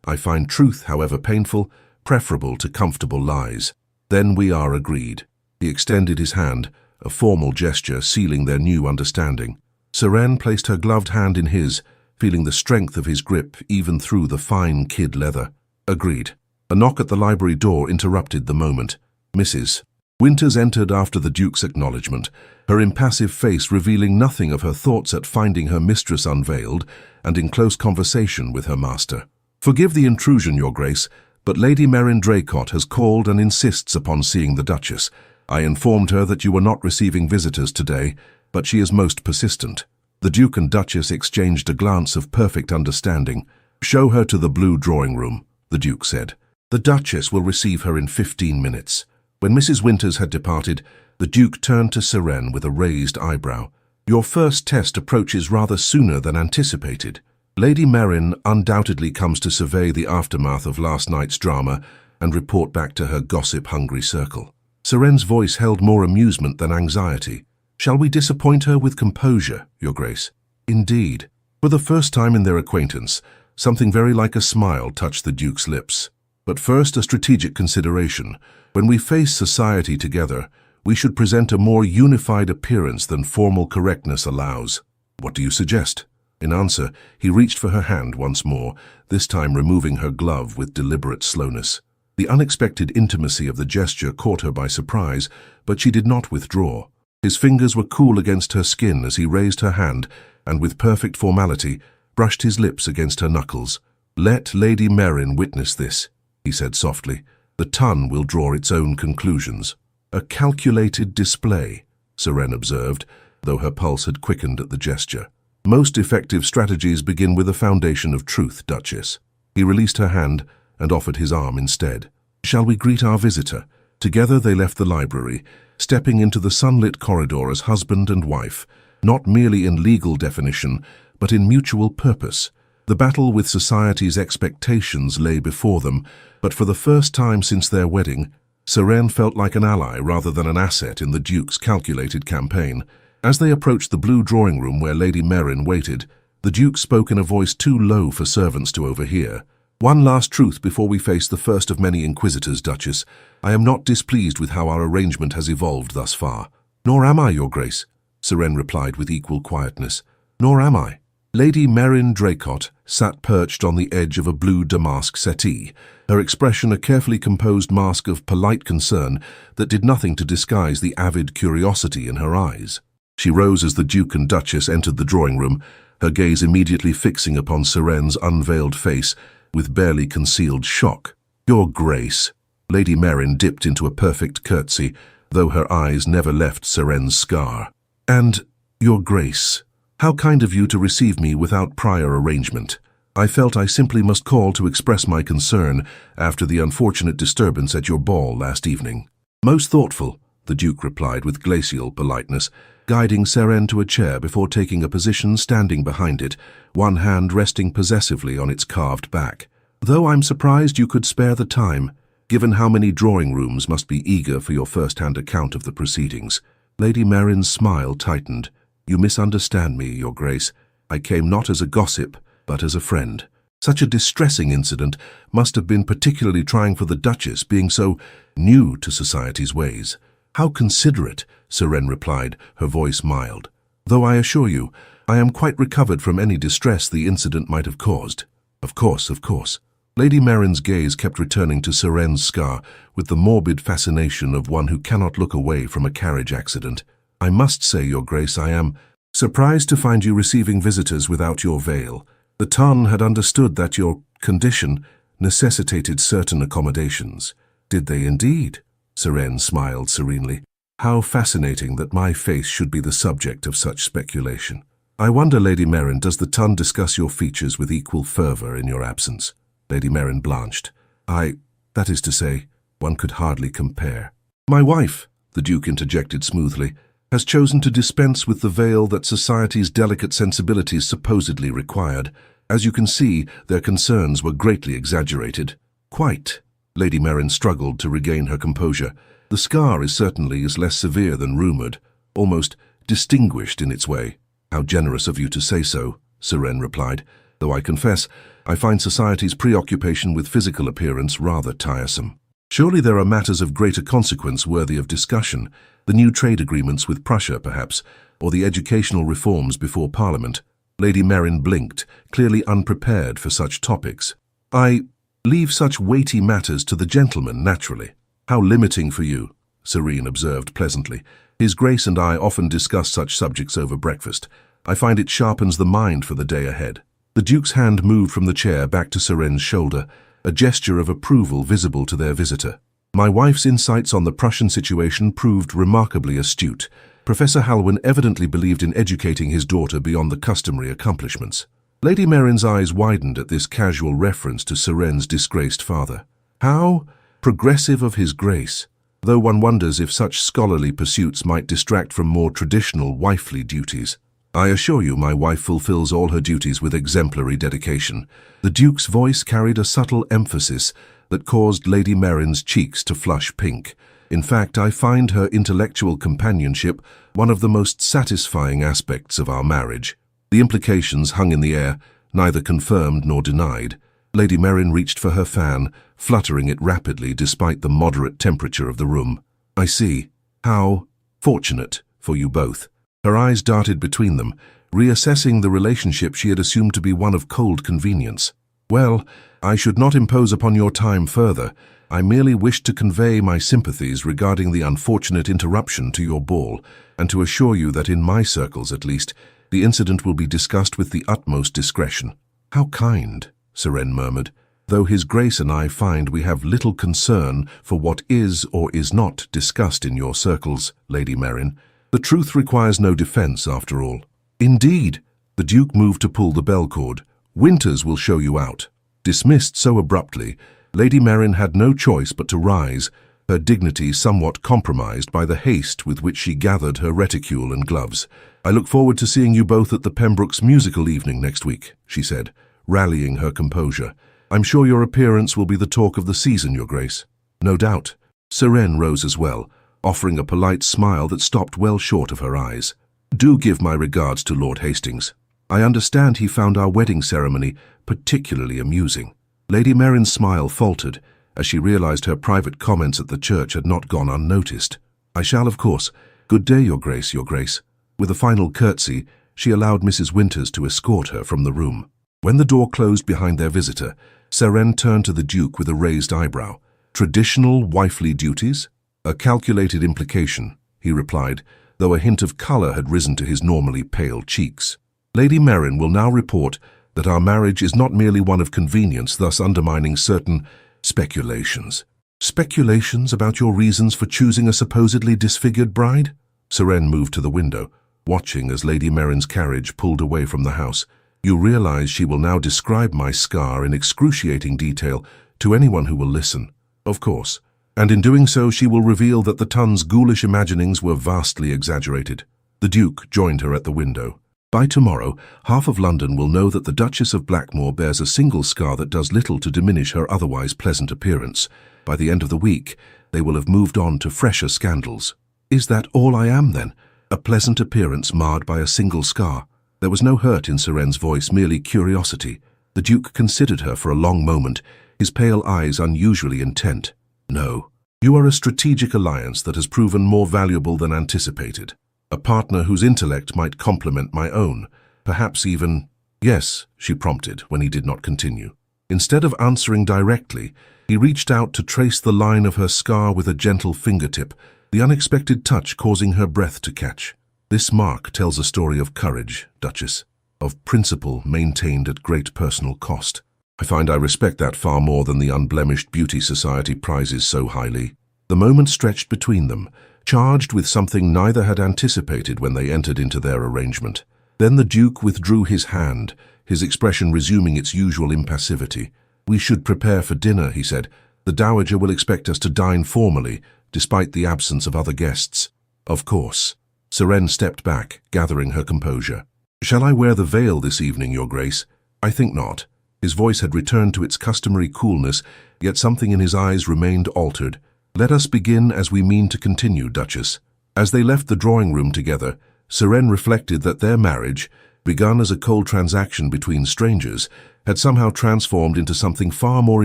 I find truth, however painful, preferable to comfortable lies." "Then we are agreed." He extended his hand, a formal gesture sealing their new understanding. Seren placed her gloved hand in his, feeling the strength of his grip even through the fine kid leather. "Agreed." A knock at the library door interrupted the moment. "Mrs. Winters entered after the Duke's acknowledgement, her impassive face revealing nothing of her thoughts at finding her mistress unveiled and in close conversation with her master. "Forgive the intrusion, Your Grace, but Lady Meryn Draycott has called and insists upon seeing the Duchess. I informed her that you were not receiving visitors today, but she is most persistent." The Duke and Duchess exchanged a glance of perfect understanding. "Show her to the blue drawing room," the Duke said. "The Duchess will receive her in 15 minutes. When Mrs. Winters had departed, the Duke turned to Seren with a raised eyebrow. "Your first test approaches rather sooner than anticipated. Lady Meryn undoubtedly comes to survey the aftermath of last night's drama and report back to her gossip-hungry circle." Seren's voice held more amusement than anxiety. "Shall we disappoint her with composure, Your Grace?" "Indeed." For the first time in their acquaintance, something very like a smile touched the Duke's lips. "But first, a strategic consideration. When we face society together, we should present a more unified appearance than formal correctness allows. What do you suggest?" In answer, he reached for her hand once more, this time removing her glove with deliberate slowness. The unexpected intimacy of the gesture caught her by surprise, but she did not withdraw. His fingers were cool against her skin as he raised her hand and, with perfect formality, brushed his lips against her knuckles. "Let Lady Meryn witness this," he said softly. "The tongue will draw its own conclusions." "A calculated display," Seren observed, though her pulse had quickened at the gesture. "Most effective strategies begin with a foundation of truth, Duchess." He released her hand and offered his arm instead. "Shall we greet our visitor?" Together they left the library, stepping into the sunlit corridor as husband and wife, not merely in legal definition, but in mutual purpose. The battle with society's expectations lay before them, but for the first time since their wedding, Seren felt like an ally rather than an asset in the Duke's calculated campaign. As they approached the blue drawing room where Lady Meryn waited, the Duke spoke in a voice too low for servants to overhear. "One last truth before we face the first of many inquisitors, Duchess. I am not displeased with how our arrangement has evolved thus far." "Nor am I, Your Grace," Seren replied with equal quietness. "Nor am I." Lady Meryn Draycott sat perched on the edge of a blue damask settee, her expression a carefully composed mask of polite concern that did nothing to disguise the avid curiosity in her eyes. She rose as the Duke and Duchess entered the drawing room, her gaze immediately fixing upon Seren's unveiled face with barely concealed shock. "Your Grace." Lady Meryn dipped into a perfect curtsy, though her eyes never left Seren's scar. "And, Your Grace, how kind of you to receive me without prior arrangement. I felt I simply must call to express my concern after the unfortunate disturbance at your ball last evening." "Most thoughtful," the Duke replied with glacial politeness, guiding Seren to a chair before taking a position standing behind it, one hand resting possessively on its carved back. "Though I'm surprised you could spare the time, given how many drawing rooms must be eager for your first-hand account of the proceedings." Lady Meryn's smile tightened. "You misunderstand me, Your Grace. I came not as a gossip, but as a friend. Such a distressing incident must have been particularly trying for the Duchess, being so new to society's ways." "How considerate," Seren replied, her voice mild. "Though I assure you, I am quite recovered from any distress the incident might have caused." Of course, of course." Lady Meryn's gaze kept returning to Seren's scar with the morbid fascination of one who cannot look away from a carriage accident. "I must say, Your Grace, I am surprised to find you receiving visitors without your veil. The Ton had understood that your condition necessitated certain accommodations." "Did they indeed?" Seren smiled serenely. "How fascinating that my face should be the subject of such speculation. I wonder, Lady Meryn, does the Ton discuss your features with equal fervor in your absence?" Lady Meryn blanched. That is to say, one could hardly compare." "My wife," the Duke interjected smoothly, "has chosen to dispense with the veil that society's delicate sensibilities supposedly required. As you can see, their concerns were greatly exaggerated." "Quite." Lady Meryn struggled to regain her composure. "The scar is certainly less severe than rumored, almost distinguished in its way." "How generous of you to say so," Seren replied, "though I confess I find society's preoccupation with physical appearance rather tiresome. Surely there are matters of greater consequence worthy of discussion, the new trade agreements with Prussia, perhaps, or the educational reforms before Parliament." Lady Meryn blinked, clearly unprepared for such topics. "I leave such weighty matters to the gentlemen, naturally." "How limiting for you," Serene observed pleasantly. His Grace and I often discuss such subjects over breakfast. I find it sharpens the mind for the day ahead. The Duke's hand moved from the chair back to Serene's shoulder, a gesture of approval visible to their visitor. My wife's insights on the Prussian situation proved remarkably astute. Professor Halwyn evidently believed in educating his daughter beyond the customary accomplishments. Lady Merrin's eyes widened at this casual reference to Serene's disgraced father. How progressive of His Grace, though one wonders if such scholarly pursuits might distract from more traditional wifely duties. I assure you my wife fulfills all her duties with exemplary dedication. The Duke's voice carried a subtle emphasis that caused Lady Merrin's cheeks to flush pink. In fact, I find her intellectual companionship one of the most satisfying aspects of our marriage. The implications hung in the air, neither confirmed nor denied. Lady Merrin reached for her fan, fluttering it rapidly despite the moderate temperature of the room. I see. How fortunate for you both. Her eyes darted between them, reassessing the relationship she had assumed to be one of cold convenience. Well, I should not impose upon your time further. I merely wished to convey my sympathies regarding the unfortunate interruption to your ball, and to assure you that in my circles at least, the incident will be discussed with the utmost discretion. How kind, Serene murmured. Though His Grace and I find we have little concern for what is or is not discussed in your circles, Lady Merrin. The truth requires no defense, after all. Indeed. The Duke moved to pull the bell cord. Winters will show you out. Dismissed so abruptly, Lady Merrin had no choice but to rise, her dignity somewhat compromised by the haste with which she gathered her reticule and gloves. I look forward to seeing you both at the Pembrokes musical evening next week, she said, rallying her composure. I'm sure your appearance will be the talk of the season, Your Grace. No doubt. Serene rose as well, offering a polite smile that stopped well short of her eyes. Do give my regards to Lord Hastings. I understand he found our wedding ceremony particularly amusing. Lady Merrin's smile faltered as she realized her private comments at the church had not gone unnoticed. I shall, of course. Good day, Your Grace, Your Grace. With a final curtsy, she allowed Mrs. Winters to escort her from the room. When the door closed behind their visitor, Serene turned to the Duke with a raised eyebrow. Traditional wifely duties? A calculated implication, he replied, though a hint of colour had risen to his normally pale cheeks. Lady Merrin will now report that our marriage is not merely one of convenience, thus undermining certain speculations. Speculations about your reasons for choosing a supposedly disfigured bride? Serene moved to the window, watching as Lady Merrin's carriage pulled away from the house. You realize she will now describe my scar in excruciating detail to anyone who will listen. Of course. And in doing so she will reveal that the Tun's ghoulish imaginings were vastly exaggerated. The Duke joined her at the window. By tomorrow, half of London will know that the Duchess of Blackmore bears a single scar that does little to diminish her otherwise pleasant appearance. By the end of the week, they will have moved on to fresher scandals. Is that all I am, then? A pleasant appearance marred by a single scar? There was no hurt in Serene's voice, merely curiosity. The Duke considered her for a long moment, his pale eyes unusually intent. No. You are a strategic alliance that has proven more valuable than anticipated. A partner whose intellect might complement my own. Perhaps even— Yes, she prompted when he did not continue. Instead of answering directly, he reached out to trace the line of her scar with a gentle fingertip, the unexpected touch causing her breath to catch. This mark tells a story of courage, Duchess, of principle maintained at great personal cost. I find I respect that far more than the unblemished beauty society prizes so highly. The moment stretched between them, charged with something neither had anticipated when they entered into their arrangement. Then the Duke withdrew his hand, his expression resuming its usual impassivity. We should prepare for dinner, he said. The Dowager will expect us to dine formally, despite the absence of other guests. Of course. Serene stepped back, gathering her composure. Shall I wear the veil this evening, Your Grace? I think not. His voice had returned to its customary coolness, yet something in his eyes remained altered. Let us begin as we mean to continue, Duchess. As they left the drawing-room together, Serene reflected that their marriage, begun as a cold transaction between strangers, had somehow transformed into something far more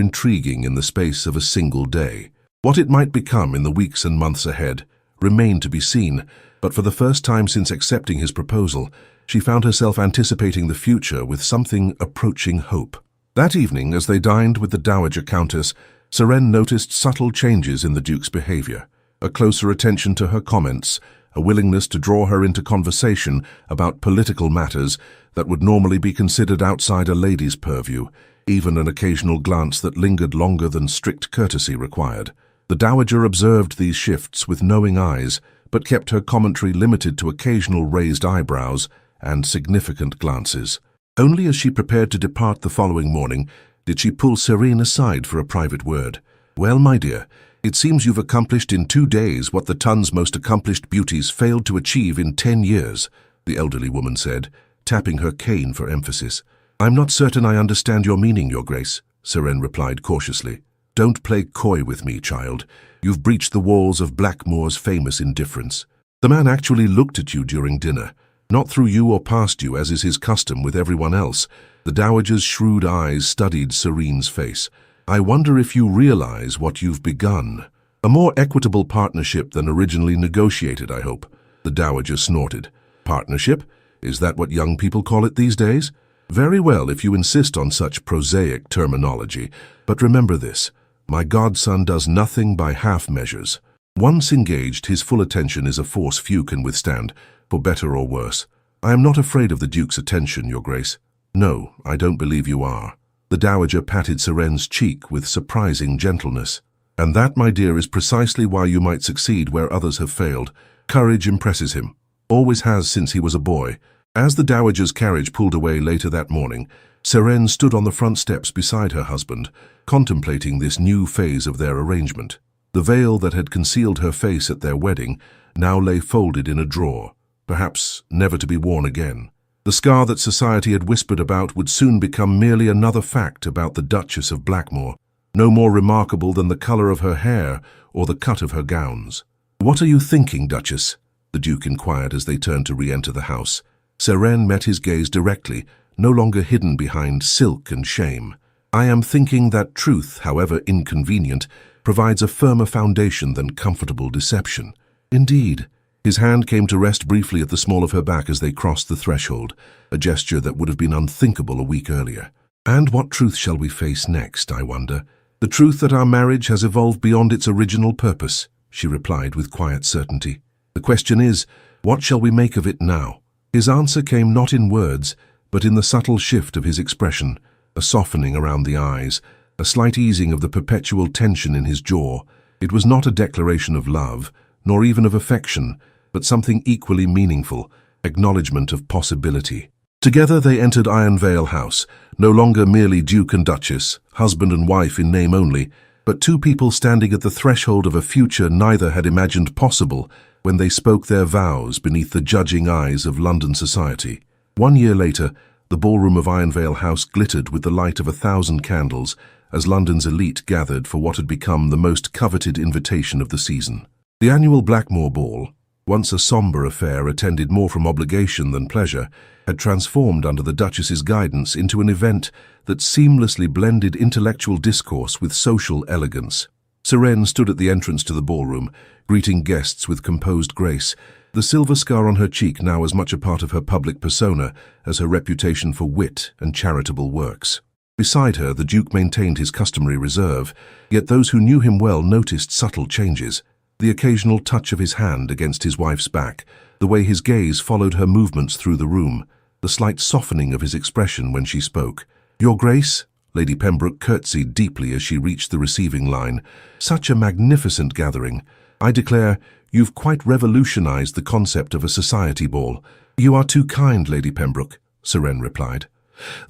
intriguing in the space of a single day. What it might become in the weeks and months ahead remained to be seen, but for the first time since accepting his proposal, she found herself anticipating the future with something approaching hope. That evening, as they dined with the Dowager Countess, Serene noticed subtle changes in the Duke's behavior. a closer attention to her comments, a willingness to draw her into conversation about political matters that would normally be considered outside a lady's purview, even an occasional glance that lingered longer than strict courtesy required. The dowager observed these shifts with knowing eyes, but kept her commentary limited to occasional raised eyebrows and significant glances. Only as she prepared to depart the following morning did she pull Serene aside for a private word. "Well, my dear, it seems you've accomplished in 2 days what the Tun's most accomplished beauties failed to achieve in 10 years, the elderly woman said, tapping her cane for emphasis. "I'm not certain I understand your meaning, Your Grace," Serene replied cautiously. "Don't play coy with me, child. You've breached the walls of Blackmoor's famous indifference. The man actually looked at you during dinner, not through you or past you, as is his custom with everyone else." The dowager's shrewd eyes studied Serene's face. "I wonder if you realize what you've begun. A more equitable partnership than originally negotiated, I hope." The dowager snorted. "Partnership? Is that what young people call it these days? Very well, if you insist on such prosaic terminology. But remember this, my godson does nothing by half measures. Once engaged, his full attention is a force few can withstand, for better or worse. I am not afraid of the Duke's attention, Your Grace." "No, I don't believe you are." The dowager patted Serene's cheek with surprising gentleness. "And that, my dear, is precisely why you might succeed where others have failed. Courage impresses him. Always has since he was a boy." As the dowager's carriage pulled away later that morning, Serene stood on the front steps beside her husband, contemplating this new phase of their arrangement. The veil that had concealed her face at their wedding now lay folded in a drawer, perhaps never to be worn again. The scar that society had whispered about would soon become merely another fact about the Duchess of Blackmoor, no more remarkable than the color of her hair or the cut of her gowns. "What are you thinking, Duchess?" the Duke inquired as they turned to re-enter the house. Serene met his gaze directly, no longer hidden behind silk and shame. "I am thinking that truth, however inconvenient, provides a firmer foundation than comfortable deception." "Indeed." His hand came to rest briefly at the small of her back as they crossed the threshold, a gesture that would have been unthinkable a week earlier. "And what truth shall we face next, I wonder?" "The truth that our marriage has evolved beyond its original purpose," she replied with quiet certainty. "The question is, what shall we make of it now?" His answer came not in words, but in the subtle shift of his expression, a softening around the eyes, a slight easing of the perpetual tension in his jaw. It was not a declaration of love, nor even of affection, but something equally meaningful, acknowledgement of possibility. Together they entered Ironvale House, no longer merely Duke and Duchess, husband and wife in name only, but two people standing at the threshold of a future neither had imagined possible when they spoke their vows beneath the judging eyes of London society. 1 year later, the ballroom of Ironvale House glittered with the light of 1,000 candles as London's elite gathered for what had become the most coveted invitation of the season. The annual Blackmoor Ball, once a sombre affair attended more from obligation than pleasure, had transformed under the Duchess's guidance into an event that seamlessly blended intellectual discourse with social elegance. Serene stood at the entrance to the ballroom, greeting guests with composed grace, the silver scar on her cheek now as much a part of her public persona as her reputation for wit and charitable works. Beside her, the Duke maintained his customary reserve, yet those who knew him well noticed subtle changes. The occasional touch of his hand against his wife's back, the way his gaze followed her movements through the room, the slight softening of his expression when she spoke. "Your Grace?" Lady Pembroke curtsied deeply as she reached the receiving line. "Such a magnificent gathering. I declare, you've quite revolutionized the concept of a society ball." "You are too kind, Lady Pembroke," Serene replied,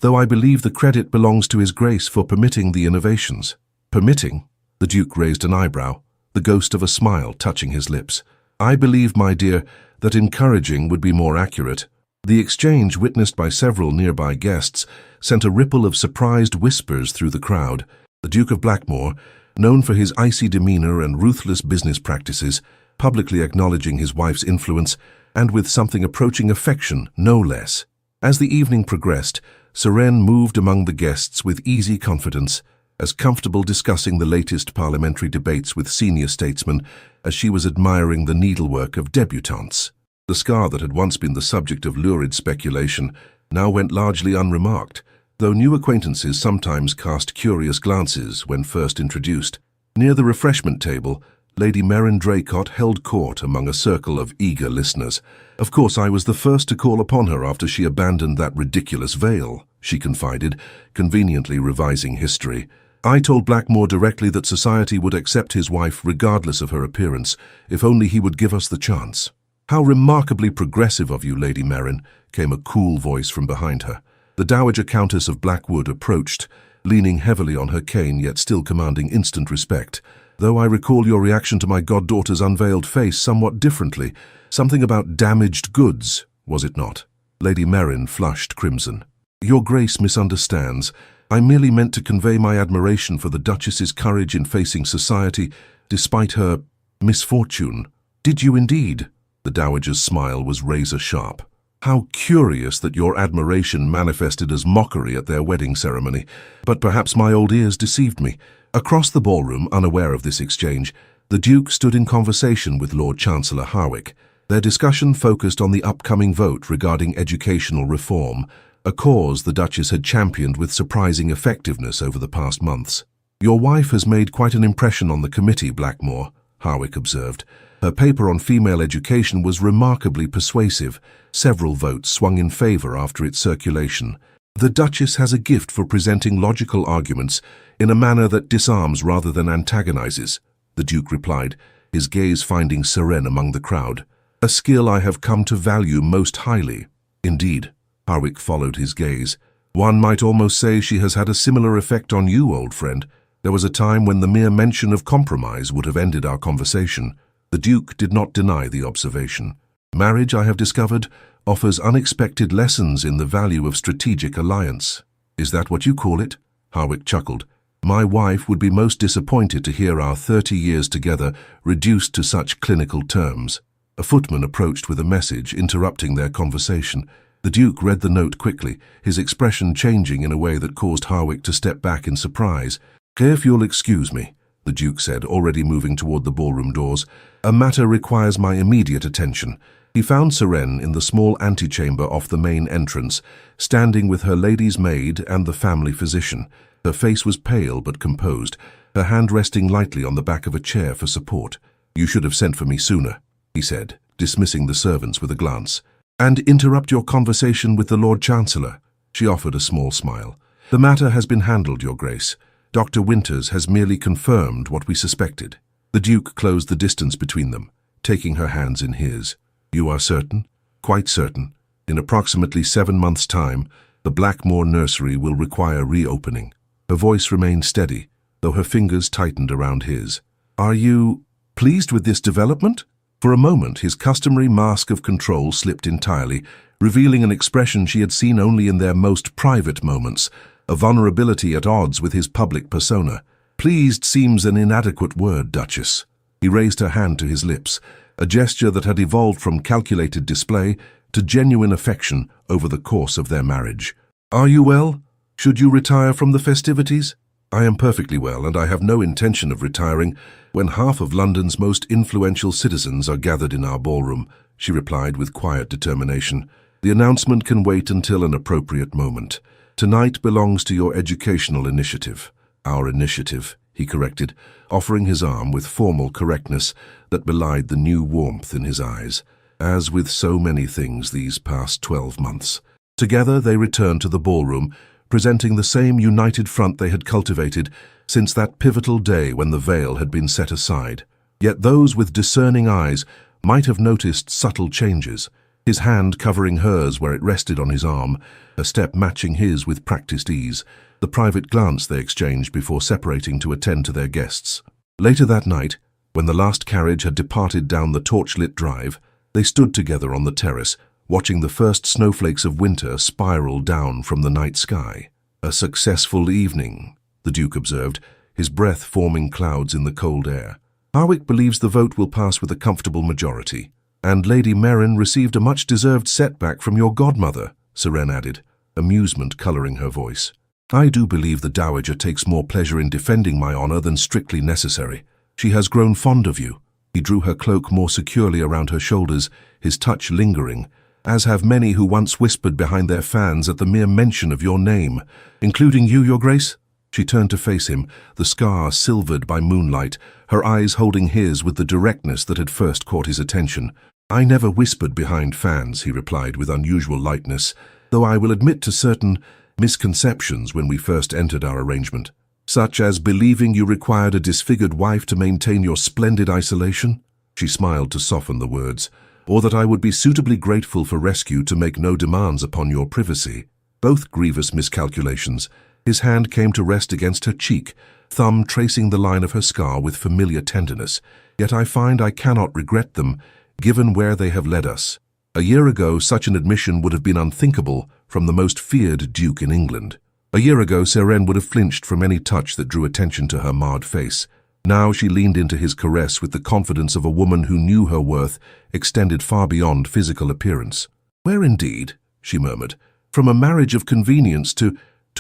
"though I believe the credit belongs to His Grace for permitting the innovations." "Permitting?" The Duke raised an eyebrow, the ghost of a smile touching his lips. "I believe, my dear, that encouraging would be more accurate." The exchange, witnessed by several nearby guests, sent a ripple of surprised whispers through the crowd. The Duke of Blackmoor, known for his icy demeanor and ruthless business practices, publicly acknowledging his wife's influence, and with something approaching affection, no less. As the evening progressed, Serene moved among the guests with easy confidence, as comfortable discussing the latest parliamentary debates with senior statesmen as she was admiring the needlework of debutantes. The scar that had once been the subject of lurid speculation now went largely unremarked, though new acquaintances sometimes cast curious glances when first introduced. Near the refreshment table, Lady Meryn Draycott held court among a circle of eager listeners. "Of course, I was the first to call upon her after she abandoned that ridiculous veil," she confided, conveniently revising history. "I told Blackmore directly that society would accept his wife regardless of her appearance, if only he would give us the chance." "How remarkably progressive of you, Lady Meryn," came a cool voice from behind her. The Dowager Countess of Blackwood approached, leaning heavily on her cane yet still commanding instant respect. "Though I recall your reaction to my goddaughter's unveiled face somewhat differently. Something about damaged goods, was it not?" Lady Meryn flushed crimson. "Your Grace misunderstands. I merely meant to convey my admiration for the Duchess's courage in facing society, despite her misfortune." "Did you indeed?" The Dowager's smile was razor-sharp. "How curious that your admiration manifested as mockery at their wedding ceremony. But perhaps my old ears deceived me." Across the ballroom, unaware of this exchange, the Duke stood in conversation with Lord Chancellor Harwick. Their discussion focused on the upcoming vote regarding educational reform, a cause the Duchess had championed with surprising effectiveness over the past months. "Your wife has made quite an impression on the committee, Blackmore," Harwick observed. "Her paper on female education was remarkably persuasive. Several votes swung in favor after its circulation. The Duchess has a gift for presenting logical arguments in a manner that disarms rather than antagonizes," the Duke replied, his gaze finding Seren among the crowd. "A skill I have come to value most highly." "Indeed," Harwick followed his gaze. "One might almost say she has had a similar effect on you, old friend. There was a time when the mere mention of compromise would have ended our conversation." The Duke did not deny the observation. "Marriage, I have discovered, offers unexpected lessons in the value of strategic alliance." "Is that what you call it?" Harwick chuckled. "My wife would be most disappointed to hear our 30 years together reduced to such clinical terms." A footman approached with a message, interrupting their conversation. The Duke read the note quickly, his expression changing in a way that caused Harwick to step back in surprise. "If you'll excuse me," the Duke said, already moving toward the ballroom doors, "a matter requires my immediate attention." He found Seren in the small antechamber off the main entrance, standing with her lady's maid and the family physician. Her face was pale but composed, her hand resting lightly on the back of a chair for support. "You should have sent for me sooner," he said, dismissing the servants with a glance. "And interrupt your conversation with the Lord Chancellor." She offered a small smile. "The matter has been handled, Your Grace. Dr. Winters has merely confirmed what we suspected." The Duke closed the distance between them, taking her hands in his. "You are certain?" "Quite certain. In approximately 7 months' time, the Blackmore nursery will require reopening." Her voice remained steady, though her fingers tightened around his. "Are you pleased with this development?" For a moment, his customary mask of control slipped entirely, revealing an expression she had seen only in their most private moments, a vulnerability at odds with his public persona. "Pleased seems an inadequate word, Duchess." He raised her hand to his lips, a gesture that had evolved from calculated display to genuine affection over the course of their marriage. "Are you well? Should you retire from the festivities?" "I am perfectly well, and I have no intention of retiring when half of London's most influential citizens are gathered in our ballroom," she replied with quiet determination. "The announcement can wait until an appropriate moment. Tonight belongs to your educational initiative." "Our initiative," he corrected, offering his arm with formal correctness that belied the new warmth in his eyes, as with so many things these past 12 months. Together they returned to the ballroom, presenting the same united front they had cultivated since that pivotal day when the veil had been set aside. Yet those with discerning eyes might have noticed subtle changes, his hand covering hers where it rested on his arm, her step matching his with practiced ease, the private glance they exchanged before separating to attend to their guests. Later that night, when the last carriage had departed down the torchlit drive, they stood together on the terrace, watching the first snowflakes of winter spiral down from the night sky. "A successful evening," the Duke observed, his breath forming clouds in the cold air. "Harwick believes the vote will pass with a comfortable majority." "And Lady Meryn received a much-deserved setback from your godmother," Seren added, amusement colouring her voice. "I do believe the Dowager takes more pleasure in defending my honour than strictly necessary. She has grown fond of you." He drew her cloak more securely around her shoulders, his touch lingering, "as have many who once whispered behind their fans at the mere mention of your name, including you, Your Grace." She turned to face him, the scar silvered by moonlight, her eyes holding his with the directness that had first caught his attention. "I never whispered behind fans," he replied with unusual lightness, "though I will admit to certain misconceptions when we first entered our arrangement, such as believing you required a disfigured wife to maintain your splendid isolation." She smiled to soften the words. "Or that I would be suitably grateful for rescue to make no demands upon your privacy." Both grievous miscalculations. His hand came to rest against her cheek, thumb tracing the line of her scar with familiar tenderness. "Yet I find I cannot regret them, given where they have led us." A year ago, such an admission would have been unthinkable from the most feared duke in England. A year ago, Sirene would have flinched from any touch that drew attention to her marred face. Now she leaned into his caress with the confidence of a woman who knew her worth extended far beyond physical appearance. "Where indeed?" she murmured. "From a marriage of convenience to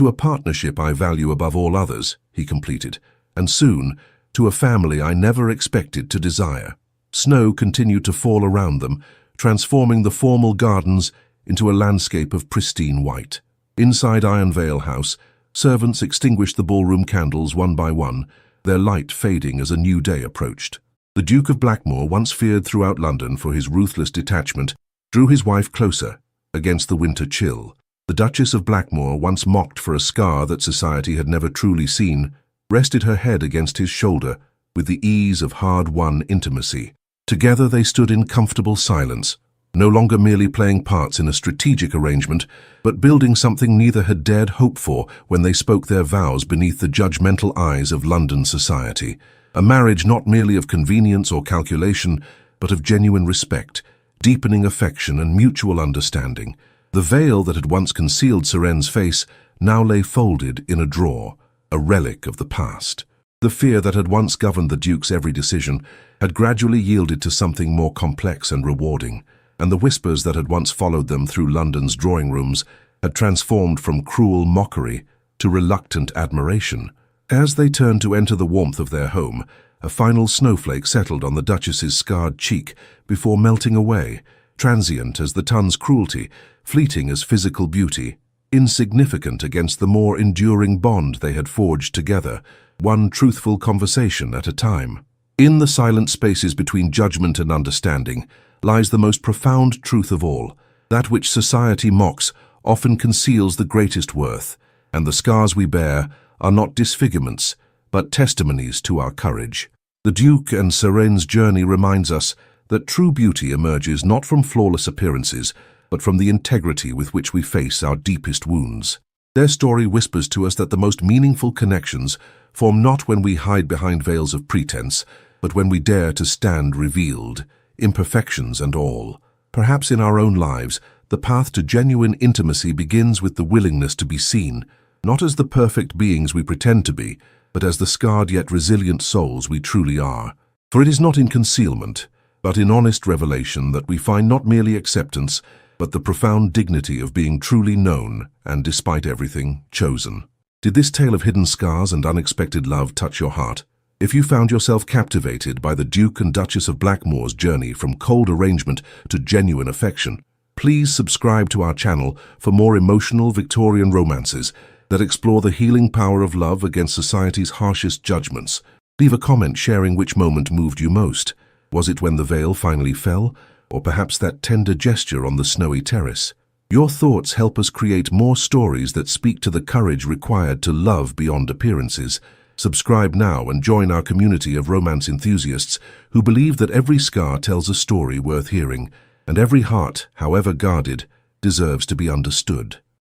a partnership I value above all others," he completed, "and soon, to a family I never expected to desire." Snow continued to fall around them, transforming the formal gardens into a landscape of pristine white. Inside Ironvale House, servants extinguished the ballroom candles one by one, their light fading as a new day approached. The Duke of Blackmore, once feared throughout London for his ruthless detachment, drew his wife closer against the winter chill. The Duchess of Blackmore, once mocked for a scar that society had never truly seen, rested her head against his shoulder with the ease of hard-won intimacy. Together they stood in comfortable silence, no longer merely playing parts in a strategic arrangement, but building something neither had dared hope for when they spoke their vows beneath the judgmental eyes of London society. A marriage not merely of convenience or calculation, but of genuine respect, deepening affection and mutual understanding. The veil that had once concealed Sirene's face now lay folded in a drawer, a relic of the past. The fear that had once governed the Duke's every decision had gradually yielded to something more complex and rewarding, and the whispers that had once followed them through London's drawing rooms had transformed from cruel mockery to reluctant admiration. As they turned to enter the warmth of their home, a final snowflake settled on the Duchess's scarred cheek before melting away, transient as the Tun's cruelty, fleeting as physical beauty, insignificant against the more enduring bond they had forged together, one truthful conversation at a time. In the silent spaces between judgment and understanding lies the most profound truth of all. That which society mocks often conceals the greatest worth, and the scars we bear are not disfigurements, but testimonies to our courage. The Duke and Sirene's journey reminds us that true beauty emerges not from flawless appearances, but from the integrity with which we face our deepest wounds. Their story whispers to us that the most meaningful connections form not when we hide behind veils of pretense, but when we dare to stand revealed, imperfections and all. Perhaps in our own lives, the path to genuine intimacy begins with the willingness to be seen, not as the perfect beings we pretend to be, but as the scarred yet resilient souls we truly are. For it is not in concealment, but in honest revelation that we find not merely acceptance, but the profound dignity of being truly known and, despite everything, chosen. Did this tale of hidden scars and unexpected love touch your heart? If you found yourself captivated by the Duke and Duchess of Blackmore's journey from cold arrangement to genuine affection, please subscribe to our channel for more emotional Victorian romances that explore the healing power of love against society's harshest judgments. Leave a comment sharing which moment moved you most. Was it when the veil finally fell, or perhaps that tender gesture on the snowy terrace? Your thoughts help us create more stories that speak to the courage required to love beyond appearances. Subscribe now and join our community of romance enthusiasts who believe that every scar tells a story worth hearing, and every heart, however guarded, deserves to be understood.